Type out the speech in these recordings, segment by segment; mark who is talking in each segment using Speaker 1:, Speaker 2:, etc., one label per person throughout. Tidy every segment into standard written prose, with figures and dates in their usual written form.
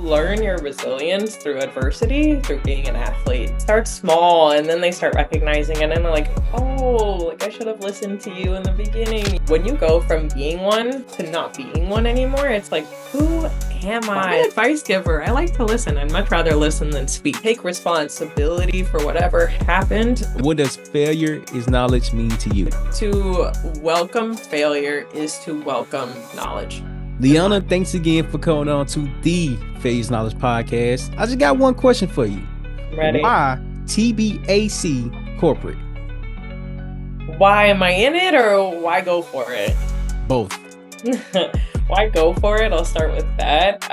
Speaker 1: learn your resilience through adversity, through being an athlete. Start small and then they start recognizing it and they're like, oh, like I should have listened to you in the beginning. When you go from being one to not being one anymore, it's like, who am I? I'm an advice giver. I like to listen. I'd much rather listen than speak. Take responsibility for whatever happened.
Speaker 2: What does failure is knowledge mean to you?
Speaker 1: To welcome failure is to welcome knowledge.
Speaker 2: Liana, thanks again for coming on to the Failure Knowledge Podcast. I just got one question for you.
Speaker 1: Ready?
Speaker 2: Why TBAC corporate?
Speaker 1: Why am I in it or why go for it?
Speaker 2: Both.
Speaker 1: Why go for it? I'll start with that.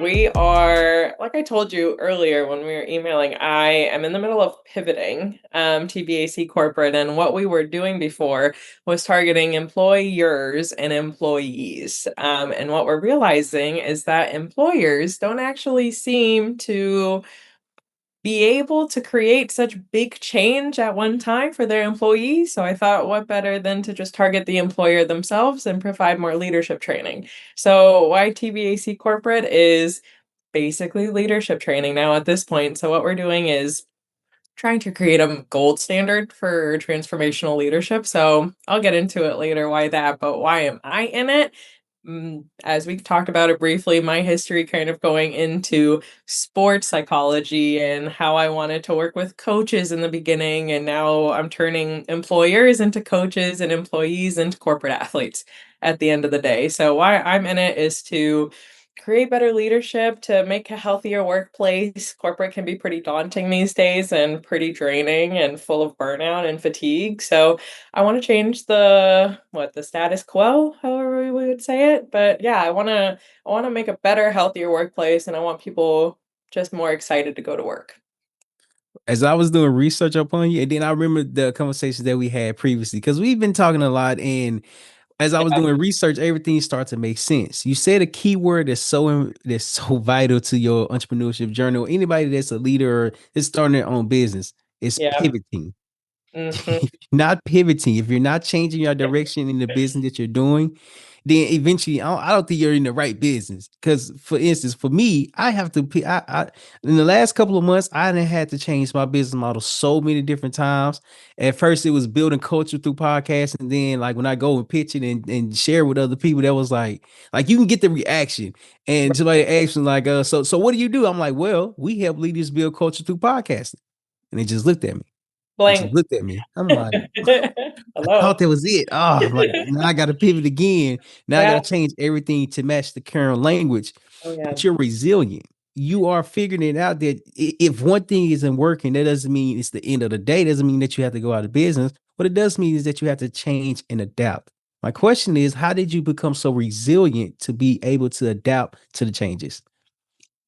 Speaker 1: We are, like I told you earlier when we were emailing, I am in the middle of pivoting TBAC corporate. And what we were doing before was targeting employers and employees. And what we're realizing is that employers don't actually seem to be able to create such big change at one time for their employees. So I thought, what better than to just target the employer themselves and provide more leadership training? So why TBAC corporate is basically leadership training now at this point. So what we're doing is trying to create a gold standard for transformational leadership. So I'll get into it later why that, but why am I in it? As we talked about it briefly, my history kind of going into sports psychology and how I wanted to work with coaches in the beginning. And now I'm turning employers into coaches and employees into corporate athletes at the end of the day. So why I'm in it is to create better leadership, to make a healthier workplace. Corporate can be pretty daunting these days and pretty draining and full of burnout and fatigue. So I want to change the status quo, however we would say it. But yeah, I want to make a better, healthier workplace and I want people just more excited to go to work.
Speaker 2: As I was doing research upon you, and then I remember the conversations that we had previously, because we've been talking a lot, and as I was
Speaker 1: Yeah.
Speaker 2: doing research, everything started to make sense. You said a key word that's so vital to your entrepreneurship journey, or anybody that's a leader or is starting their own business, is
Speaker 1: Yeah.
Speaker 2: pivoting.
Speaker 1: Mhm.
Speaker 2: Not pivoting, if you're not changing your direction in the business that you're doing, then eventually I don't think you're in the right business. Because, for instance, for me, I have to. In the last couple of months, I done had to change my business model so many different times. At first, it was building culture through podcasts, and then like when I go and pitch it and share with other people, that was like you can get the reaction. And somebody asks me like, so what do you do? I'm like, well, we help leaders build culture through podcasting, and they just looked at me. They just
Speaker 1: Blank.
Speaker 2: looked at me. I'm like, I
Speaker 1: Hello.
Speaker 2: thought that was it. Oh, like now I got to pivot again. Now I got
Speaker 1: Yeah.
Speaker 2: to change everything to match the current language.
Speaker 1: Oh yeah.
Speaker 2: But you're resilient. You are figuring it out that if one thing isn't working, that doesn't mean it's the end of the day. It doesn't mean that you have to go out of business. What it does mean is that you have to change and adapt. My question is, how did you become so resilient to be able to adapt to the changes?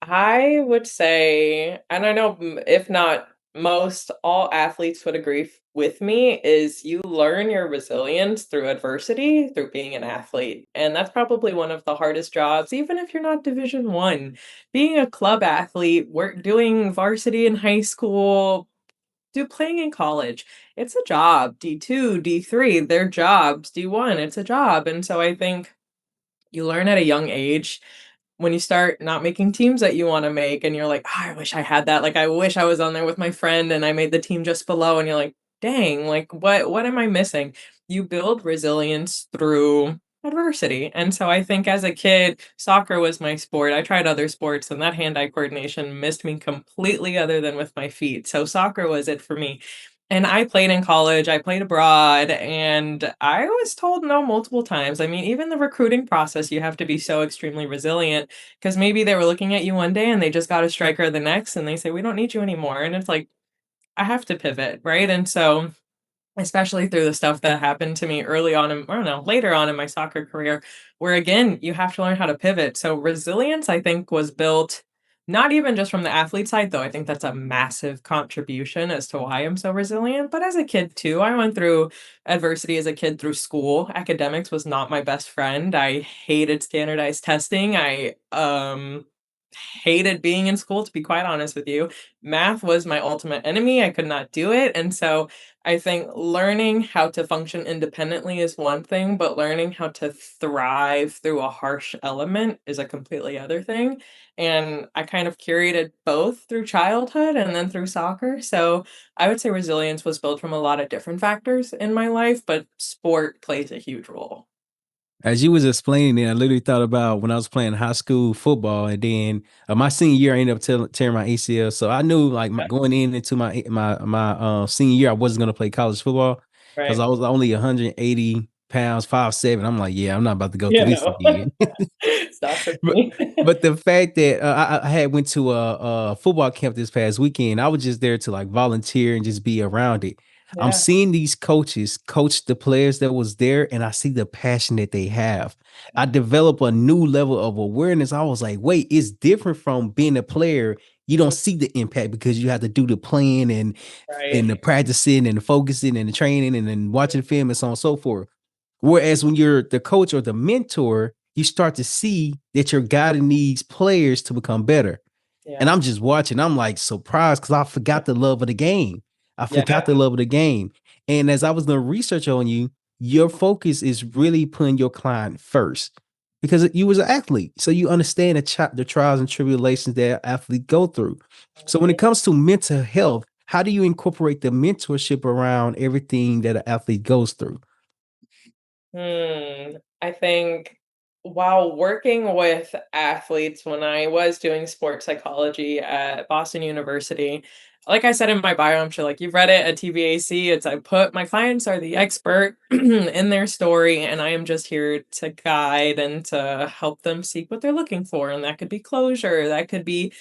Speaker 1: I would say, and I know if not most, all athletes would agree with me, is you learn your resilience through adversity, through being an athlete. And that's probably one of the hardest jobs, even if you're not Division One. Being a club athlete, work doing varsity in high school, do playing in college, it's a job. D2, D3, they're jobs. D1, it's a job. And so I think you learn at a young age when you start not making teams that you wanna make and you're like, "Oh, I wish I had that." Like, I wish I was on there with my friend and I made the team just below, and you're like, "Dang, like, what am I missing?" You build resilience through adversity, and so I think as a kid, soccer was my sport. I tried other sports, and that hand-eye coordination missed me completely other than with my feet, so soccer was it for me. And I played in college, I played abroad, and I was told no multiple times. I mean, even the recruiting process, you have to be so extremely resilient because maybe they were looking at you one day and they just got a striker the next and they say, "We don't need you anymore." And it's like, I have to pivot, right? And so, especially through the stuff that happened to me early on in, I don't know, later on in my soccer career, where again, you have to learn how to pivot. So resilience, I think, was built not even just from the athlete side, though I think that's a massive contribution as to why I'm so resilient. But as a kid too, I went through adversity as a kid through school. Academics was not my best friend. I hated standardized testing. I hated being in school, to be quite honest with you. Math was my ultimate enemy. I could not do it. And so I think learning how to function independently is one thing, but learning how to thrive through a harsh element is a completely other thing. And I kind of curated both through childhood and then through soccer. So I would say resilience was built from a lot of different factors in my life, but sport plays a huge role.
Speaker 2: As you was explaining it, I literally thought about when I was playing high school football, and then my senior year, I ended up tearing my ACL. So I knew, like, going into my senior year, I wasn't going to play college football because
Speaker 1: Right.
Speaker 2: I was only 180 pounds, 5'7". I'm like, yeah, I'm not about to go
Speaker 1: Yeah,
Speaker 2: through this
Speaker 1: no.
Speaker 2: again.
Speaker 1: It's not for
Speaker 2: but
Speaker 1: me.
Speaker 2: but the fact that I had went to a football camp this past weekend, I was just there to like volunteer and just be around it. I'm
Speaker 1: Yeah.
Speaker 2: seeing these coaches coach the players that was there, and I see the passion that they have. I develop a new level of awareness. I was like, wait, it's different from being a player. You don't
Speaker 1: Mhm.
Speaker 2: see the impact because you have to do the playing and
Speaker 1: Right.
Speaker 2: the practicing and the focusing and the training and then watching film and so on and so forth. Whereas when you're the coach or the mentor, you start to see that you're guiding these players to become better. And
Speaker 1: Yeah.
Speaker 2: I'm just watching. I'm like surprised because I forgot the love of the game. I
Speaker 1: Yeah.
Speaker 2: forgot the love of the game. And as I was doing research on you, your focus is really putting your client first because you was an athlete. So you understand the trials and tribulations that athletes go through. So when
Speaker 1: Mhm.
Speaker 2: it comes to mental health, how do you incorporate the mentorship around everything that an athlete goes through?
Speaker 1: I think while working with athletes when I was doing sports psychology at Boston University, like I said in my bio, I'm sure like you've read it at TBAC. It's I put my clients are the expert in their story, and I am just here to guide and to help them seek what they're looking for. And that could be closure, that could be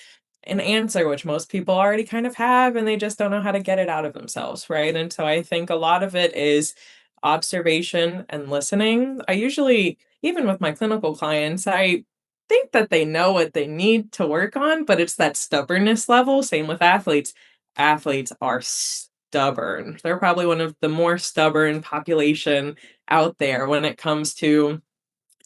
Speaker 1: an answer, which most people already kind of have, and they just don't know how to get it out of themselves, right? And so I think a lot of it is observation and listening. I usually, even with my clinical clients, I think that they know what they need to work on, but it's that stubbornness level. Same with athletes. Athletes are stubborn. They're probably one of the more stubborn population out there when it comes to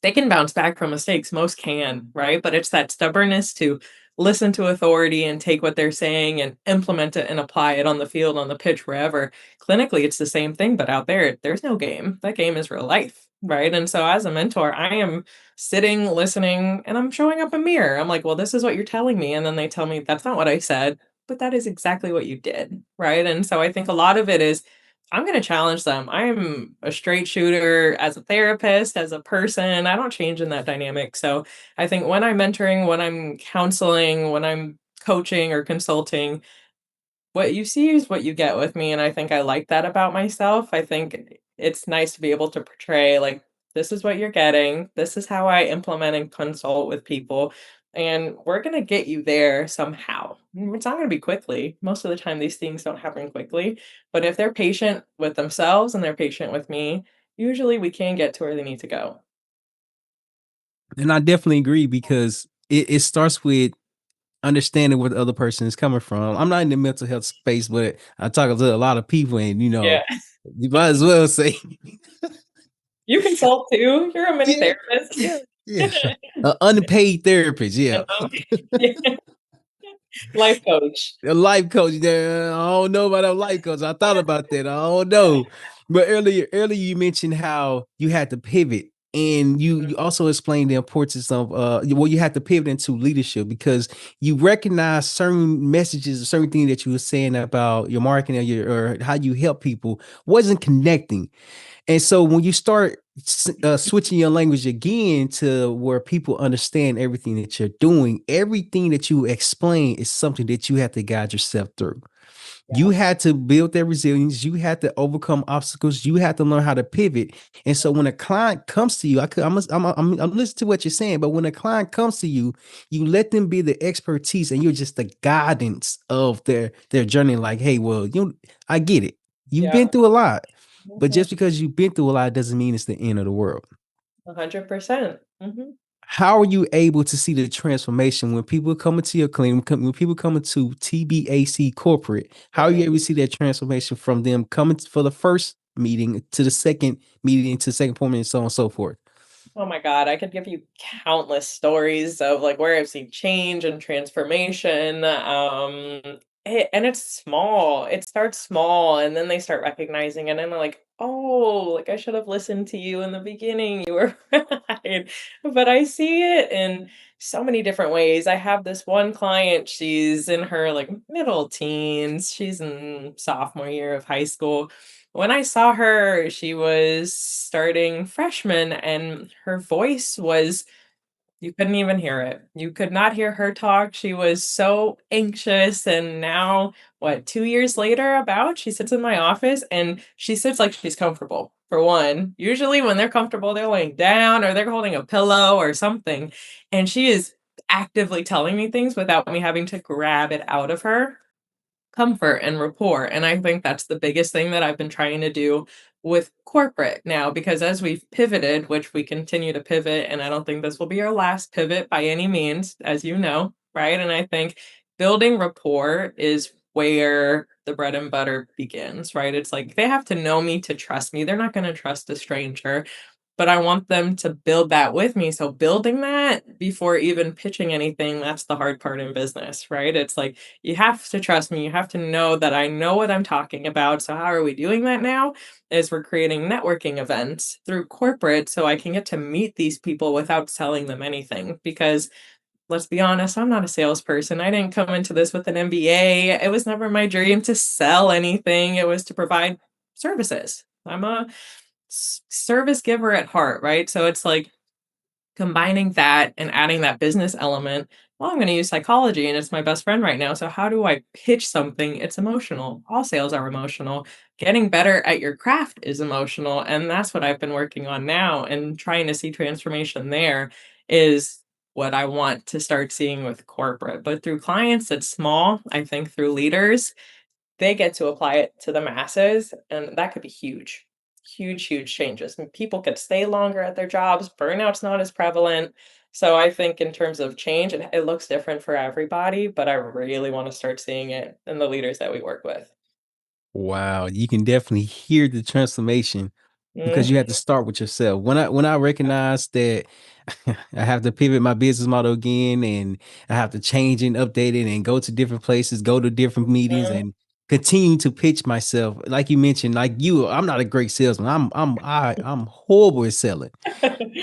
Speaker 1: they can bounce back from mistakes, most can, right? But it's that stubbornness to listen to authority and take what they're saying and implement it and apply it on the field, on the pitch, wherever. Clinically, it's the same thing, but out there, there's no game. That game is real life, right? And so as a mentor, I am sitting, listening, and I'm showing up a mirror. I'm like, well, this is what you're telling me. And then they tell me, that's not what I said, but that is exactly what you did, right? And so I think a lot of it is I'm gonna challenge them. I am a straight shooter as a therapist, as a person. I don't change in that dynamic. So I think when I'm mentoring, when I'm counseling, when I'm coaching or consulting, what you see is what you get with me, and I think I like that about myself. I think it's nice to be able to portray, like, "This is what you're getting. This is how I implement and consult with people, and we're gonna get you there somehow." It's not gonna be quickly. Most of the time, these things don't happen quickly, but if they're patient with themselves and they're patient with me, usually we can get to where they need to go.
Speaker 2: And I definitely agree because it starts with understanding where the other person is coming from. I'm not in the mental health space, but I talk to a lot of people, and
Speaker 1: Yeah.
Speaker 2: you might as well say,
Speaker 1: You consult too. You're a mini
Speaker 2: yeah,
Speaker 1: therapist.
Speaker 2: yeah, yeah, unpaid therapist, yeah.
Speaker 1: And, yeah, life coach.
Speaker 2: A life coach. There, I don't know about a life coach. I thought about that. I don't know. But earlier you mentioned how you had to pivot, and you also explained the importance of well, you had to pivot into leadership because you recognize certain messages, certain things that you were saying about your marketing or how you help people wasn't connecting. And so when you start switching your language again to where people understand everything that you're doing, everything that you explain is something that you have to guide yourself through. You
Speaker 1: Yeah.
Speaker 2: had to build that resilience. You had to overcome obstacles. You had to learn how to pivot. And so when a client comes to you, I'm listening to what you're saying, but when a client comes to you, you let them be the expertise, and you're just the guidance of their journey. Like, hey, well, I get it. You've
Speaker 1: Yeah.
Speaker 2: been through a lot, but
Speaker 1: Mhm.
Speaker 2: just because you've been through a lot doesn't mean it's the end of the world.
Speaker 1: 100%. Mhm.
Speaker 2: How are you able to see the transformation when people come into your clinic, when people come into TBAC corporate? How are you
Speaker 1: Right.
Speaker 2: able to see that transformation from them coming for the first meeting to the second meeting to second appointment and so on and so forth?
Speaker 1: Oh my god, I could give you countless stories of, like, where I've seen change and transformation, and it's small. It starts small, and then they start recognizing it, and they're like, "Oh, like, I should have listened to you in the beginning, you were right." But I see it in so many different ways. I have this one client, she's in her, like, middle teens, she's in sophomore year of high school. When I saw her, she was starting freshman and her voice was you couldn't even hear it. You could not hear her talk. She was so anxious. And now, what, 2 years later, about she sits in my office and she sits like she's comfortable. For one, usually when they're comfortable, they're laying down or they're holding a pillow or something. And she is actively telling me things without me having to grab it out of her. Comfort and rapport, and I think that's the biggest thing that I've been trying to do with corporate now, because as we've pivoted, which we continue to pivot, and I don't think this will be our last pivot by any means, as you know, right? And I think building rapport is where the bread and butter begins, right? It's like they have to know me to trust me. They're not gonna trust a stranger, but I want them to build that with me. So building that before even pitching anything, that's the hard part in business, right? It's like you have to trust me. You have to know that I know what I'm talking about. So how are we doing that now? Is we're creating networking events through corporate so I can get to meet these people without selling them anything. Because let's be honest, I'm not a salesperson. I didn't come into this with an MBA. It was never my dream to sell anything. It was to provide services. I'm a service giver at heart, right? So it's like combining that and adding that business element. Well, I'm going to use psychology and it's my best friend right now. So how do I pitch something? It's emotional. All sales are emotional. Getting better at your craft is emotional, and that's what I've been working on now and trying to see transformation there is what I want to start seeing with corporate. But through clients, it's small. I think through leaders, they get to apply it to the masses, and that could be huge. Huge, huge changes. And people could stay longer at their jobs, burnout's not as prevalent. So I think in terms of change, it looks different for everybody, but I really want to start seeing it in the leaders that we work with.
Speaker 2: Wow, you can definitely hear the transformation because you
Speaker 1: Mhm.
Speaker 2: have to start with yourself. When I recognize that I have to pivot my business model again and I have to change and update it and go to different places, go to different meetings and continue to pitch myself. Like you mentioned, like you, I'm not a great salesman. I'm horrible at selling.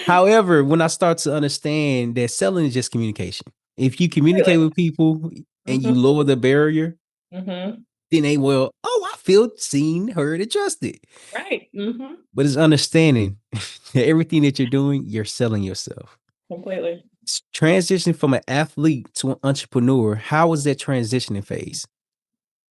Speaker 2: However, when I start to understand that selling is just communication. If you communicate
Speaker 1: Really?
Speaker 2: with people and you
Speaker 1: Mhm,
Speaker 2: lower the barrier,
Speaker 1: mhm.
Speaker 2: then they will, oh, I feel seen, heard, and trusted.
Speaker 1: Right. Mhm.
Speaker 2: But it's understanding that everything that you're doing, you're selling yourself.
Speaker 1: Completely.
Speaker 2: Transition from an athlete to an entrepreneur, how was that transitioning phase?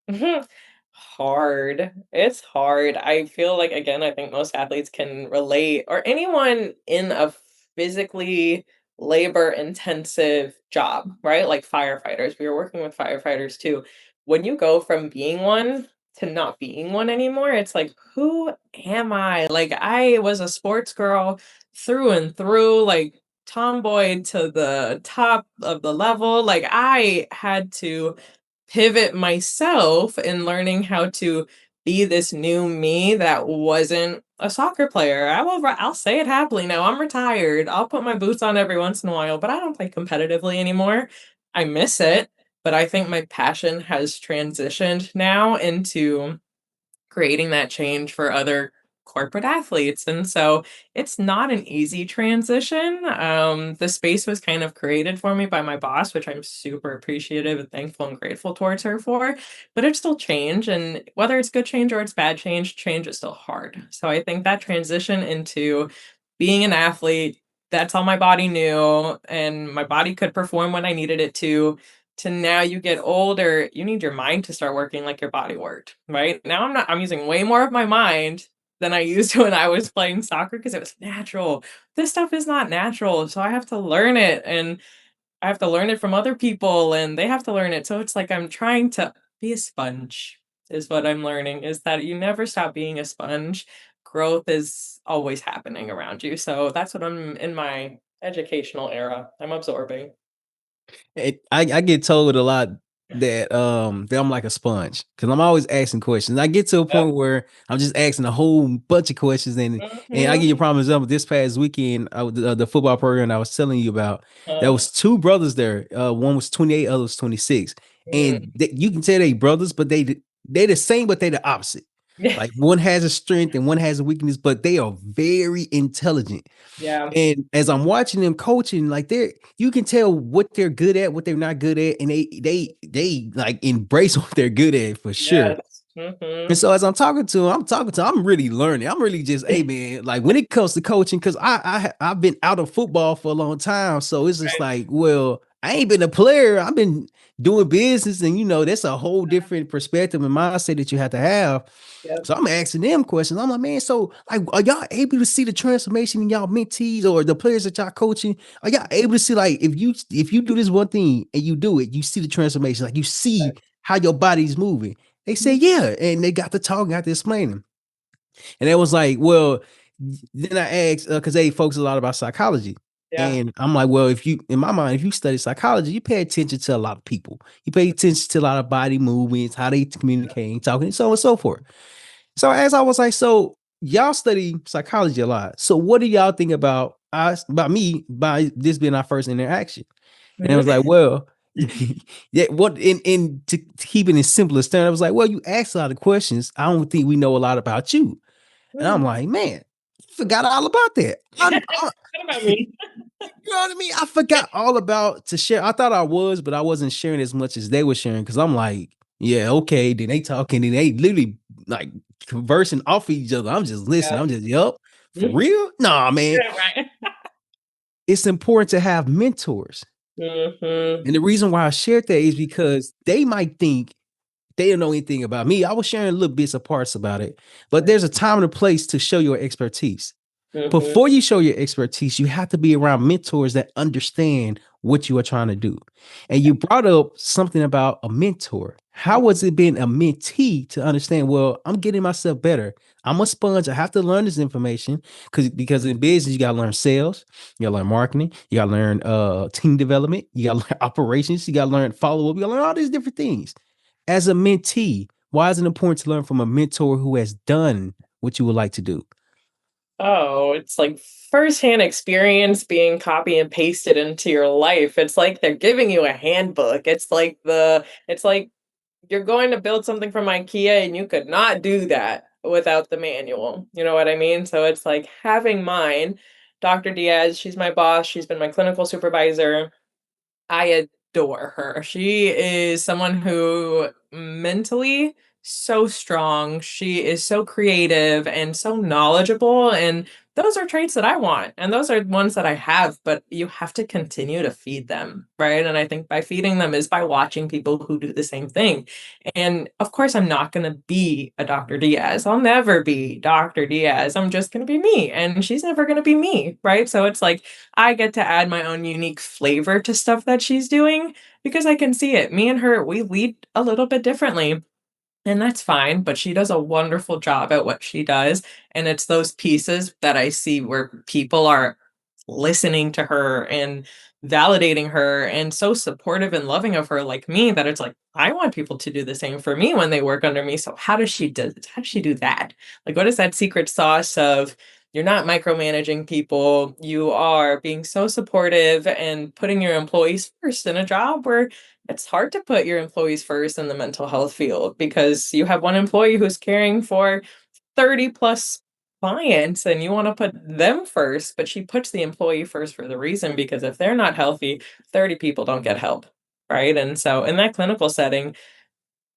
Speaker 1: Mhm. Hard. It's hard. I feel like, again, I think most athletes can relate, or anyone in a physically labor intensive job, right? Like firefighters. We were working with firefighters too. When you go from being one to not being one anymore, it's like, who am I? Like, I was a sports girl through and through, like tomboy to the top of the level. Like, I had to pivot myself in learning how to be this new me that wasn't a soccer player. I'll say it happily now. I'm retired. I'll put my boots on every once in a while, but I don't play competitively anymore. I miss it, but I think my passion has transitioned now into creating that change for other corporate athletes. And so it's not an easy transition. The space was kind of created for me by my boss, which I'm super appreciative and thankful and grateful towards her for. But it's still change. And whether it's good change or it's bad change, change is still hard. So I think that transition into being an athlete, that's all my body knew, and my body could perform when I needed it to now you get older, you need your mind to start working like your body worked, right? Now I'm using way more of my mind than I used when I was playing soccer because it was natural. This stuff is not natural, so I have to learn it, and I have to learn it from other people and they have to learn it. So it's like I'm trying to be a sponge is what I'm learning, is that you never stop being a sponge. Growth is always happening around you. So that's what I'm in my educational era. I'm absorbing.
Speaker 2: I get told a lot. that I'm like a sponge because I'm always asking questions. I get to a
Speaker 1: Yep.
Speaker 2: point where I'm just asking a whole bunch of questions, and I give you a
Speaker 1: Mhm.
Speaker 2: prime example. This past weekend, the football program I was telling you about, there
Speaker 1: Uh,
Speaker 2: was two brothers there. One was 28, other was 26, and
Speaker 1: mm.
Speaker 2: you can tell they brothers, but they the same, but they the opposite.
Speaker 1: Yeah.
Speaker 2: Like one has a strength and one has a weakness, but they are very intelligent.
Speaker 1: Yeah.
Speaker 2: And as I'm watching them coaching, like they're you can tell what they're good at, what they're not good at, and they like embrace what they're good at for sure.
Speaker 1: Yes.
Speaker 2: And
Speaker 1: Mhm.
Speaker 2: so as I'm really learning. I'm really just, hey man, like when it comes to coaching, because I've been out of football for a long time. So it's just
Speaker 1: Right.
Speaker 2: like, well, I ain't been a player. I've been doing business, and that's a whole different perspective and mindset that you have to have.
Speaker 1: Yep.
Speaker 2: So I'm asking them questions. I'm like, man, so like, are y'all able to see the transformation in y'all mentees or the players that y'all coaching? Are y'all able to see like if you do this one thing and you do it, you see the transformation, like you see how your body's moving. They say,
Speaker 1: Mhm.
Speaker 2: yeah. And they got to talk, got to explain. And it was like, well, then I asked, because they focus a lot about psychology.
Speaker 1: Yeah.
Speaker 2: And I'm like, well, if you, in my mind, if you study psychology, you pay attention to a lot of people. You pay attention to a lot of body movements, how they communicate, talking, so on and so forth. So as I was like, so y'all study psychology a lot. So what do y'all think about us, about me, by this being our first interaction? And I was like, well, yeah, what in to keep it in simplest terms, I was like, well, you asked a lot of questions. I don't think we know a lot about you. And I'm
Speaker 1: Mm.
Speaker 2: like, man, I forgot all about that.
Speaker 1: What about me?
Speaker 2: You know what I mean? I forgot all about to share. I thought I was, but I wasn't sharing as much as they were sharing because I'm like, yeah, okay. Then they talking, then they literally like conversing off each other. I'm just listening.
Speaker 1: Yeah.
Speaker 2: I'm just, yup, for
Speaker 1: Mhm.
Speaker 2: real? Nah, man.
Speaker 1: Yeah, right.
Speaker 2: It's important to have mentors.
Speaker 1: Mhm.
Speaker 2: And the reason why I shared that is because they might think they don't know anything about me. I was sharing little bits of parts about it, but
Speaker 1: Right.
Speaker 2: there's a time and a place to show your expertise.
Speaker 1: Mhm.
Speaker 2: Before you show your expertise, you have to be around mentors that understand what you are trying to do. And you brought up something about a mentor. How was it being a mentee to understand, well, I'm getting myself better. I'm a sponge. I have to learn this information because in business, you gotta learn sales, you gotta learn marketing, you gotta learn team development, you gotta learn operations, you gotta learn follow-up, you gotta learn all these different things. As a mentee, why is it important to learn from a mentor who has done what you would like to do?
Speaker 1: Oh, it's like firsthand experience being copy and pasted into your life. It's like they're giving you a handbook. It's like you're going to build something from IKEA and you could not do that without the manual. You know what I mean? So it's like having mine, Dr. Diaz, she's my boss, she's been my clinical supervisor. I adore her. She is someone who mentally so strong. She is so creative and so knowledgeable, and those are traits that I want. And those are ones that I have, but you have to continue to feed them, right? And I think by feeding them is by watching people who do the same thing. And of course, I'm not going to be a Dr. Diaz. I'll never be Dr. Diaz. I'm just going to be me, and she's never going to be me, right? So it's like I get to add my own unique flavor to stuff that she's doing because I can see it. Me and her, we lead a little bit differently. And that's fine, but she does a wonderful job at what she does. And it's those pieces that I see where people are listening to her and validating her and so supportive and loving of her like me that it's like I want people to do the same for me when they work under me. So how does she do that? Like what is that secret sauce of you're not micromanaging people, you are being so supportive and putting your employees first in a job where it's hard to put your employees first in the mental health field because you have one employee who's caring for 30 plus clients and you want to put them first, but she puts the employee first for the reason because if they're not healthy, 30 people don't get help. Right. And so in that clinical setting,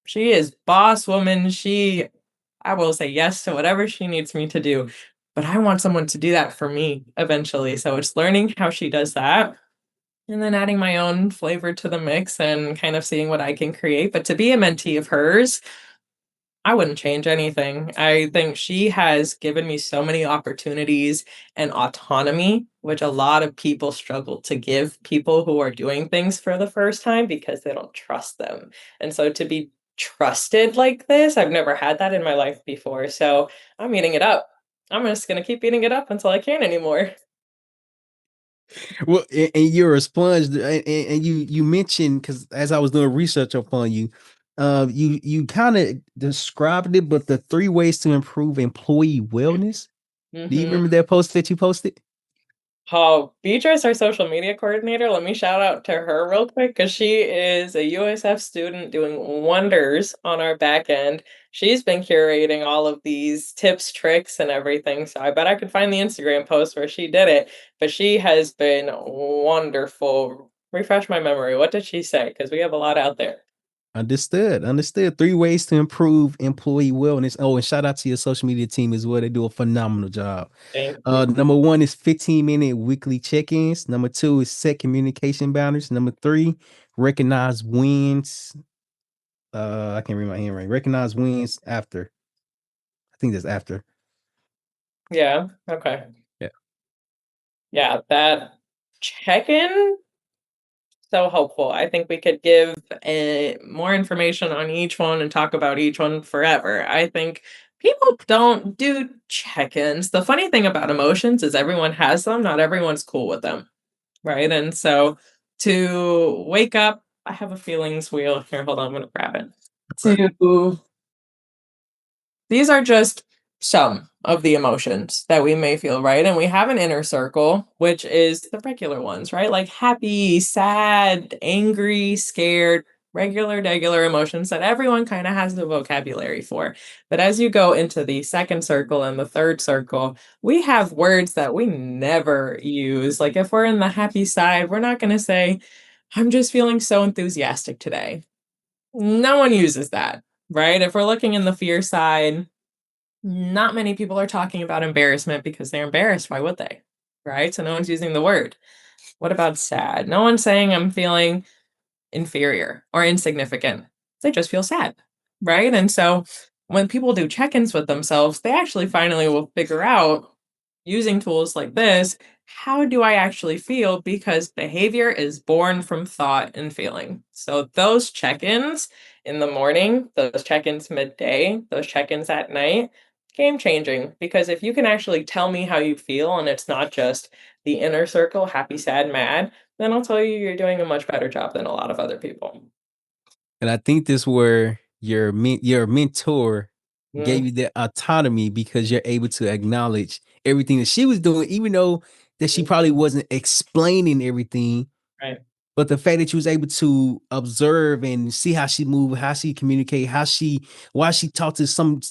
Speaker 1: she is boss woman. I will say yes to whatever she needs me to do. But I want someone to do that for me eventually. So it's learning how she does that and then adding my own flavor to the mix and kind of seeing what I can create. But to be a mentee of hers, I wouldn't change anything. I think she has given me so many opportunities and autonomy, which a lot of people struggle to give people who are doing things for the first time because they don't trust them. And so to be trusted like this, I've never had that in my life before. So I'm eating it up. I'm just going to keep eating it up until I can't anymore.
Speaker 2: Well, and you're a sponge, and you mentioned, because as I was doing research upon you, you kind of described it, but the 3 ways to improve employee wellness. Do you
Speaker 1: Mhm.
Speaker 2: remember that post that you posted?
Speaker 1: Oh, Beatrice, our social media coordinator, let me shout out to her real quick because she is a USF student doing wonders on our back end. She's been curating all of these tips, tricks, and everything. So I bet I could find the Instagram post where she did it. But she has been wonderful. Refresh my memory. What did she say? Because we have a lot out there.
Speaker 2: Understood. Understood. 3 ways to improve employee wellness. Oh, and shout out to your social media team as well. They do a phenomenal job.
Speaker 1: Thank you.
Speaker 2: Number one is 15-minute weekly check-ins. Number two is set communication boundaries. Number three, recognize wins. I can't read my handwriting. Recognize wins after. I think that's after.
Speaker 1: Yeah. Okay.
Speaker 2: Yeah.
Speaker 1: Yeah. That check in so helpful. I think we could give more information on each one and talk about each one forever. I think people don't do check ins. The funny thing about emotions is everyone has them, not everyone's cool with them. Right. And so to wake up, I have a feelings wheel here. Hold on, I'm going to grab it.
Speaker 2: Okay.
Speaker 1: To these are just some of the emotions that we may feel, right? And we have an inner circle, which is the regular ones, right? Like happy, sad, angry, scared, regular emotions that everyone kind of has the vocabulary for. But as you go into the second circle and the third circle, we have words that we never use. Like if we're in the happy side, we're not going to say, I'm just feeling so enthusiastic today. No one uses that, right? If we're looking in the fear side, not many people are talking about embarrassment because they're embarrassed. Why would they? Right? So no one's using the word. What about sad? No one's saying I'm feeling inferior or insignificant. They just feel sad. Right? And so when people do check ins with themselves, they actually finally will figure out using tools like this, how do I actually feel? Because behavior is born from thought and feeling. So those check ins in the morning, those check ins midday, those check ins at night, game changing. Because if you can actually tell me how you feel and it's not just the inner circle, happy, sad, mad, then I'll tell you you're doing a much better job than a lot of other people.
Speaker 2: And I think this where your mentor gave
Speaker 1: Mm,
Speaker 2: you that autonomy because you're able to acknowledge everything that she was doing, even though that she
Speaker 1: mm,
Speaker 2: probably wasn't explaining everything.
Speaker 1: right.
Speaker 2: But the fact that you was able to observe and see how she moved, how she communicate, why she talked to some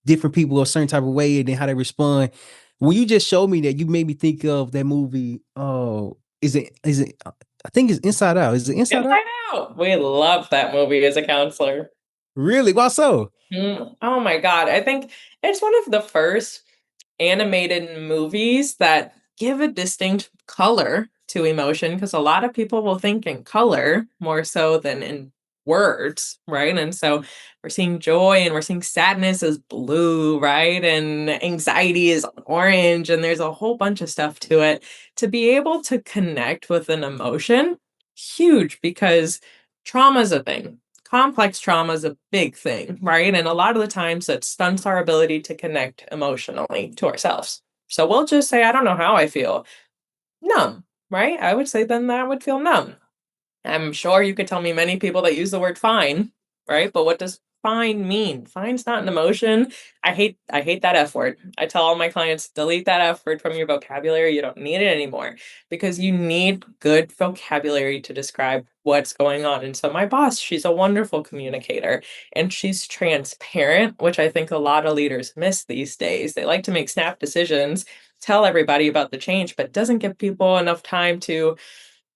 Speaker 2: different people a certain type of way, and then how they respond. When you just showed me that, you made me think of that movie. Oh, is it? I think it's Inside Out. Is it Inside Out?
Speaker 1: Inside Out. We love that movie as a counselor.
Speaker 2: Really? Why so?
Speaker 1: Oh my god, I think it's one of the first animated movies that give a distinct color to emotion because a lot of people will think in color more so than in words, right? And so we're seeing joy and we're seeing sadness as blue, right? And anxiety is orange, and there's a whole bunch of stuff to it. To be able to connect with an emotion, huge because trauma is a thing. Complex trauma is a big thing, right? And a lot of the times that stunts our ability to connect emotionally to ourselves. So we'll just say, I don't know how I feel. Numb, right? I would say then that would feel numb. I'm sure you could tell me many people that use the word fine, right? But what does fine mean? Fine's not an emotion. I hate that F word. I tell all my clients, delete that F word from your vocabulary. You don't need it anymore because you need good vocabulary to describe what's going on. And so my boss, she's a wonderful communicator and she's transparent, which I think a lot of leaders miss these days. They like to make snap decisions, tell everybody about the change, but doesn't give people enough time to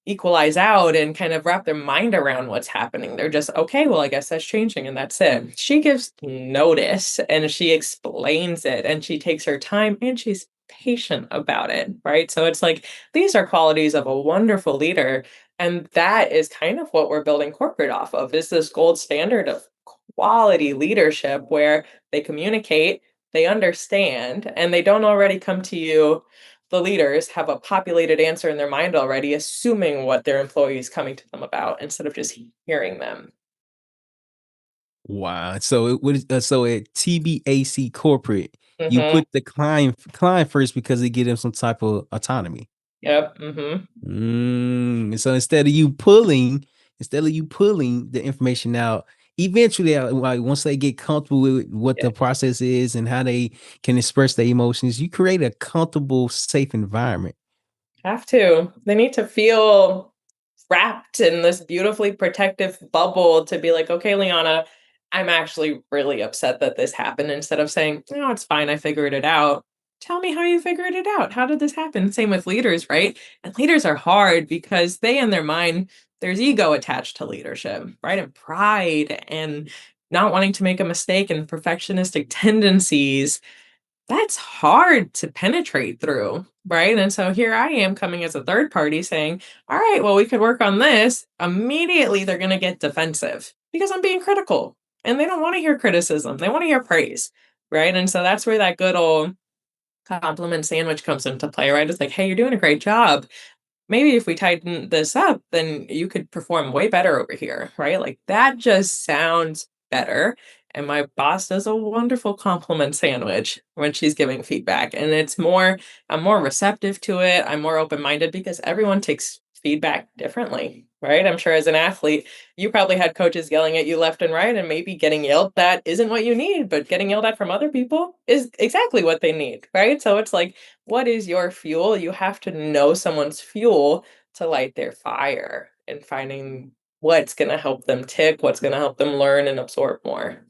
Speaker 1: equalize out and kind of wrap their mind around what's happening. They're just, okay, well, I guess that's changing and that's it. She gives notice and she explains it and she takes her time and she's patient about it, right? So it's like these are qualities of a wonderful leader. And that is kind of what we're building corporate off of is this gold standard of quality leadership where they communicate, they understand, and they don't already come to you the leaders have a populated answer in their mind already, assuming what their employee is coming to them about instead of just hearing them.
Speaker 2: Wow. So it would so at TBAC corporate, you
Speaker 1: Mhm.
Speaker 2: put the client first because they give them some type of autonomy.
Speaker 1: Yep. Mhm.
Speaker 2: So instead of you pulling the information out, eventually, like once they get comfortable with what
Speaker 1: Yeah.
Speaker 2: the process is and how they can express their emotions, you create a comfortable, safe environment.
Speaker 1: Have to. They need to feel wrapped in this beautifully protective bubble to be like, "Okay, Liana, I'm actually really upset that this happened," instead of saying, "No, it's fine. I figured it out." Tell me how you figured it out. How did this happen? Same with leaders, right? And leaders are hard because they, in their mind, there's ego attached to leadership, right? And pride and not wanting to make a mistake and perfectionistic tendencies. That's hard to penetrate through, right? And so here I am coming as a third party saying, all right, well, we could work on this. Immediately, they're going to get defensive because I'm being critical and they don't want to hear criticism. They want to hear praise, right? And so that's where that good old compliment sandwich comes into play, right? It's like, hey, you're doing a great job. Maybe if we tighten this up, then you could perform way better over here, right? Like that just sounds better. And my boss does a wonderful compliment sandwich when she's giving feedback. And I'm more receptive to it. I'm more open minded because everyone takes feedback differently, right? I'm sure as an athlete, you probably had coaches yelling at you left and right, and maybe getting yelled at isn't what you need, but getting yelled at from other people is exactly what they need, right? So it's like, what is your fuel? You have to know someone's fuel to light their fire and finding what's going to help them tick, what's going to help them learn and absorb more.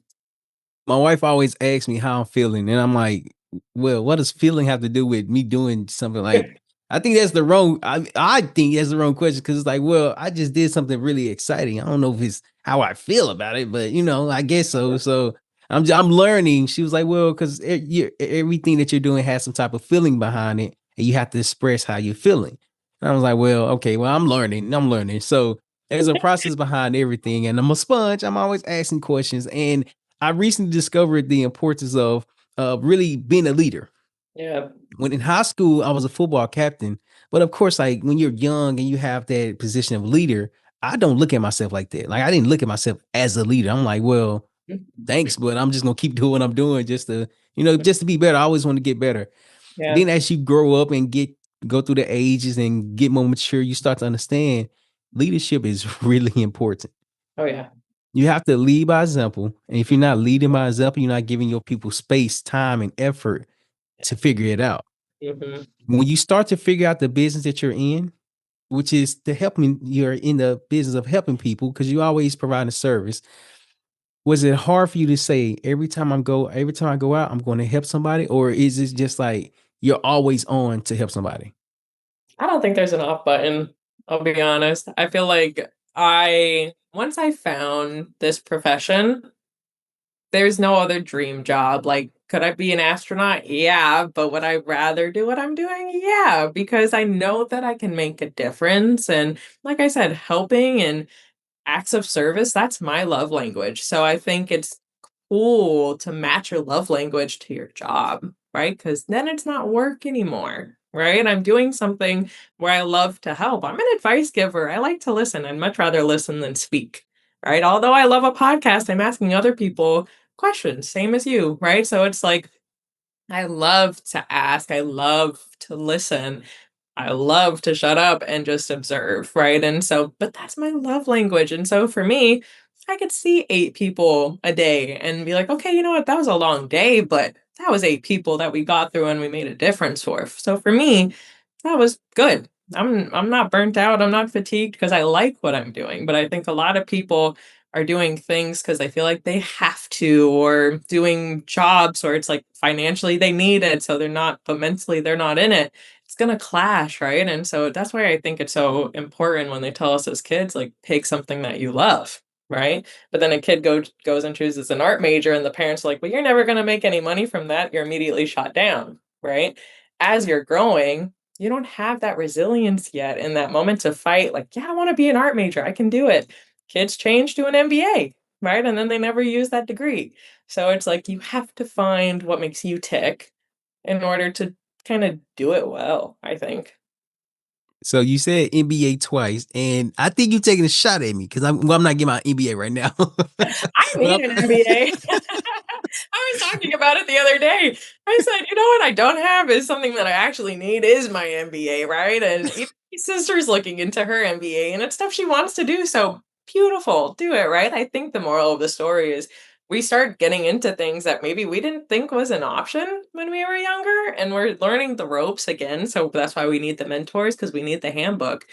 Speaker 2: My wife always asks me how I'm feeling, and I'm like, "Well, what does feeling have to do with me doing something?" Like, I think that's the wrong. I think that's the wrong question because it's like, well, I just did something really exciting. I don't know if it's how I feel about it, but I guess so. So I'm learning. She was like, well, because everything that you're doing has some type of feeling behind it, and you have to express how you're feeling. And I was like, well, okay, well, I'm learning. I'm learning. So there's a process behind everything, and I'm a sponge. I'm always asking questions, and I recently discovered the importance of really being a leader.
Speaker 1: Yeah.
Speaker 2: When in high school, I was a football captain, but of course, like when you're young and you have that position of leader, I don't look at myself like that. Like I didn't look at myself as a leader. I'm like, well, thanks, but I'm just gonna keep doing what I'm doing just to be better. I always want to get better. And
Speaker 1: Yeah.
Speaker 2: then as you grow up and go through the ages and get more mature, you start to understand leadership is really important.
Speaker 1: Oh, yeah.
Speaker 2: You have to lead by example. And if you're not leading by example, you're not giving your people space, time, and effort to figure it out.
Speaker 1: Mhm.
Speaker 2: When you start to figure out the business that you're in, which is to helping, you're in the business of helping people because you always provide a service. Was it hard for you to say every time I go out, I'm going to help somebody? Or is it just like you're always on to help somebody?
Speaker 1: I don't think there's an off button. I'll be honest. I feel like once I found this profession, there's no other dream job. Like, could I be an astronaut? Yeah, but would I rather do what I'm doing? Yeah, because I know that I can make a difference. And like I said, helping and acts of service, that's my love language. So I think it's cool to match your love language to your job, right? Because then it's not work anymore, right? I'm doing something where I love to help. I'm an advice giver. I like to listen. I'd much rather listen than speak, right? Although I love a podcast, I'm asking other people questions, same as you, right? So it's like, I love to ask, I love to listen. I love to shut up and just observe, right? And so, but that's my love language. And so for me, I could see 8 people a day and be like, okay, you know what? That was a long day, but that was 8 people that we got through and we made a difference for. So for me, that was good. I'm not burnt out. I'm not fatigued because I like what I'm doing. But I think a lot of people are doing things because they feel like they have to, or doing jobs where it's like financially they need it, so they're not, but mentally they're not in it. It's gonna clash, right? And so that's why I think it's so important when they tell us as kids, like, pick something that you love, right? But then a kid goes and chooses an art major, and the parents are like, well, you're never gonna make any money from that. You're immediately shot down, right? As you're growing, you don't have that resilience yet in that moment to fight, like, yeah, I want to be an art major. I can do it. Kids change to an MBA, right? And then they never use that degree. So it's like you have to find what makes you tick in order to kind of do it well, I think.
Speaker 2: So you said NBA twice, and I think you're taking a shot at me because I'm not getting my NBA right now.
Speaker 1: I
Speaker 2: but
Speaker 1: need an MBA. I was talking about it the other day. I said, you know what I don't have is something that I actually need is my MBA, right? And even my sister's looking into her MBA and it's stuff she wants to do. So beautiful, do it, right? I think the moral of the story is we start getting into things that maybe we didn't think was an option when we were younger, and we're learning the ropes again. So that's why we need the mentors because we need the handbook.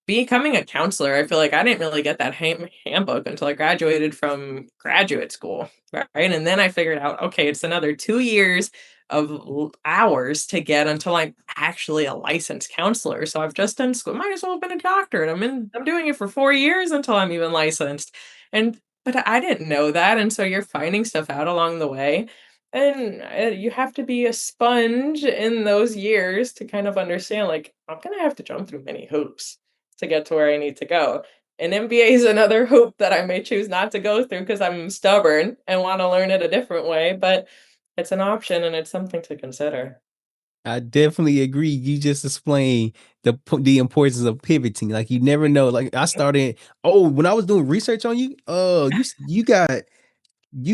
Speaker 1: Becoming a counselor, I feel like I didn't really get that handbook until I graduated from graduate school, right? And then I figured out, okay, it's another 2 years of hours to get until I'm actually a licensed counselor. So I've just done school. Might as well have been a doctor. And I'm doing it for 4 years until I'm even licensed. And but I didn't know that. And so you're finding stuff out along the way. And you have to be a sponge in those years to kind of understand, like, I'm going to have to jump through many hoops to get to where I need to go. An MBA is another hoop that I may choose not to go through because I'm stubborn and want to learn it a different way, but it's an option and it's something to consider.
Speaker 2: I definitely agree. You just explained the importance of pivoting. Like you never know. Like I started. Oh, when I was doing research on you, you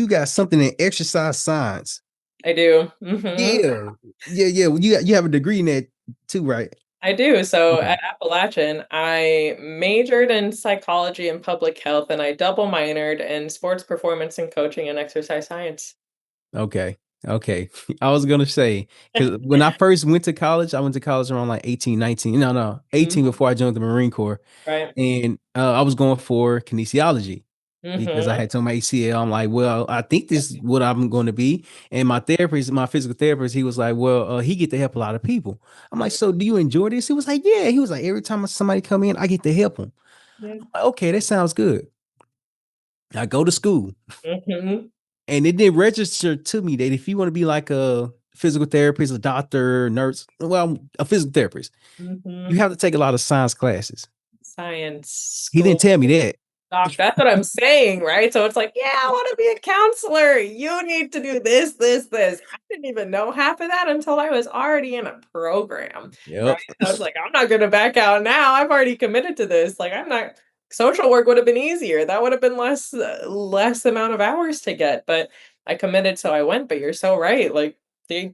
Speaker 2: got something in exercise science.
Speaker 1: I do. Mhm.
Speaker 2: Yeah, yeah. Well, you have a degree in that too, right?
Speaker 1: I do. So
Speaker 2: Okay,
Speaker 1: at Appalachian, I majored in psychology and public health, and I double minored in sports performance and coaching and exercise science.
Speaker 2: okay, okay. I was gonna say because when I first went to college, I went to college around like 18, 19. No, 18
Speaker 1: Mhm.
Speaker 2: before I joined the Marine Corps.
Speaker 1: Right.
Speaker 2: And I was going for kinesiology because I
Speaker 1: Mhm.
Speaker 2: had told my ACL, I'm like, well, I think this is what I'm going to be. And my therapist, my physical therapist, he was like, well, he get to help a lot of people. I'm like, so do you enjoy this? He was like, yeah. He was like, every time somebody come in, I get to help them.
Speaker 1: Yeah.
Speaker 2: Like, okay, that sounds good. I go to school,
Speaker 1: Mhm.
Speaker 2: and it didn't register to me that if you want to be like a physical therapist, a doctor, nurse, well, a physical therapist, you
Speaker 1: Mhm.
Speaker 2: have to take a lot of science classes.
Speaker 1: Science
Speaker 2: He didn't
Speaker 1: school.
Speaker 2: tell me that.
Speaker 1: Gosh, that's what I'm saying, right? So it's like, yeah, I want to be a counselor. You need to do this, this, this. I didn't even know half of that until I was already in a program, right?
Speaker 2: Yep.
Speaker 1: I was like, I'm not going to back out now. I've already committed to this. Like, I'm not. Social work would have been easier. That would have been less amount of hours to get, but I committed, so I went. But you're so right. Like, they,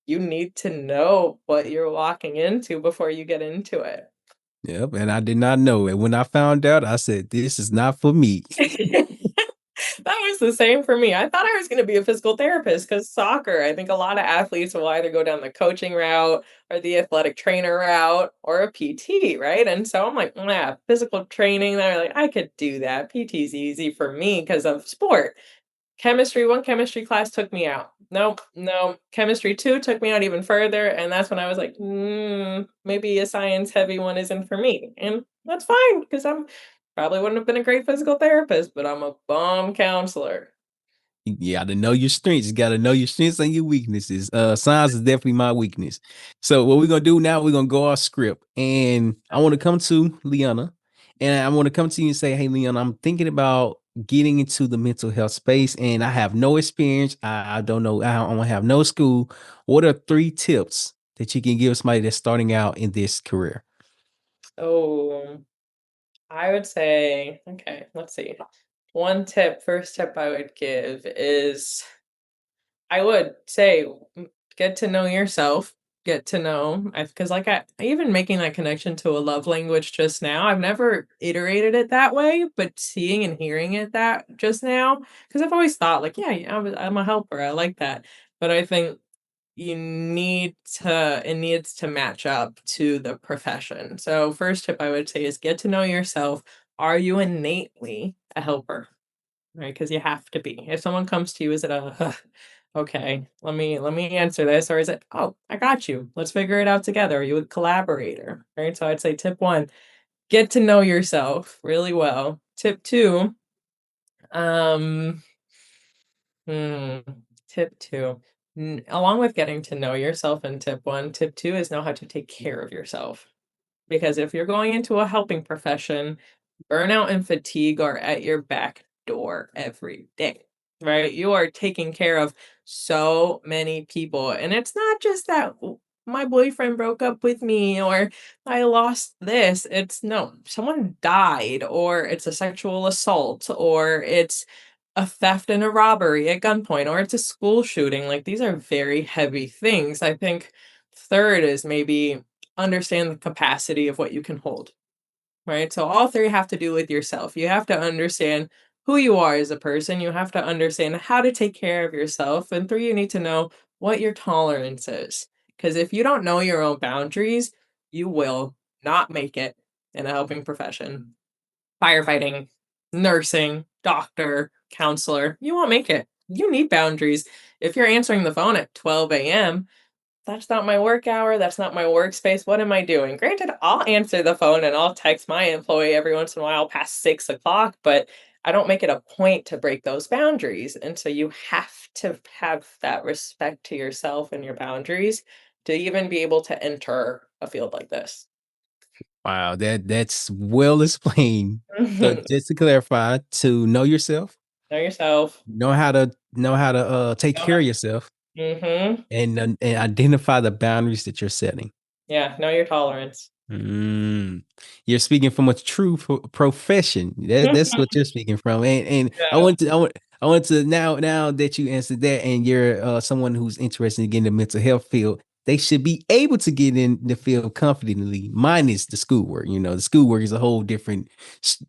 Speaker 1: you need to know what you're walking into before you get into it.
Speaker 2: Yep, and I did not know it. When I found out, I said, "This is not for me."
Speaker 1: That was the same for me. I thought I was gonna be a physical therapist because soccer, I think a lot of athletes will either go down the coaching route or the athletic trainer route or a PT, right? And so I'm like, yeah, physical training. They're like, I could do that. PT's easy for me because of sport. Chemistry, one chemistry class took me out. Nope, no. Chemistry two took me out even further. And that's when I was like, maybe a science heavy one isn't for me. And that's fine because I'm probably wouldn't have been a great physical therapist, but I'm a bomb counselor.
Speaker 2: You gotta know your strengths. You gotta know your strengths and your weaknesses. Science is definitely my weakness. So what we're gonna do now, we're gonna go off script. And I want to come to Liana. And I want to come to you and say, hey, Liana, I'm thinking about getting into the mental health space and I have no experience. I don't know. I don't have no school. What are 3 tips that you can give somebody that's starting out in this career?
Speaker 1: Oh, I would say, okay, let's see. First tip I would give is I would say, get to know yourself, get to know, because like even making that connection to a love language just now, I've never iterated it that way, but seeing and hearing it that just now, because I've always thought like, yeah, I'm a helper, I like that, but I think it needs to match up to the profession. So first tip I would say is get to know yourself. Are you innately a helper? Right, because you have to be. If someone comes to you, is it a, "Ugh, okay, let me answer this," or is it, "Oh, I got you. Let's figure it out together." Are you a collaborator? Right? So I'd say tip 1, get to know yourself really well. Tip 2, um, hmm, tip 2, along with getting to know yourself in tip 1, tip 2 is know how to take care of yourself. Because if you're going into a helping profession, burnout and fatigue are at your back door every day, right? You are taking care of so many people. And it's not just that my boyfriend broke up with me or I lost this. It's no, someone died or it's a sexual assault or it's a theft and a robbery at gunpoint, or it's a school shooting. Like these are very heavy things. I think third is maybe understand the capacity of what you can hold, right? So all three have to do with yourself. You have to understand who you are as a person. You have to understand how to take care of yourself. And three, you need to know what your tolerance is. Because if you don't know your own boundaries, you will not make it in a helping profession. Firefighting, nursing, doctor, counselor, you won't make it. You need boundaries. If you're answering the phone at 12 a.m., that's not my work hour. That's not my workspace. What am I doing? Granted, I'll answer the phone and I'll text my employee every once in a while past 6 o'clock, but I don't make it a point to break those boundaries. And so you have to have that respect to yourself and your boundaries to even be able to enter a field like this.
Speaker 2: Wow, that's well explained. So
Speaker 1: Know
Speaker 2: just to clarify, to know yourself,
Speaker 1: yourself.
Speaker 2: know how to take
Speaker 1: Know
Speaker 2: care of yourself,
Speaker 1: Mm-hmm.
Speaker 2: and identify the boundaries that you're setting.
Speaker 1: Yeah, know your tolerance.
Speaker 2: Mm. You're speaking from a true profession. That's what you're speaking from. And I
Speaker 1: Yeah.
Speaker 2: want to now that you answered that, and you're someone who's interested in getting the mental health field, they should be able to get in the field confidently, minus the schoolwork. You know, the schoolwork is a whole different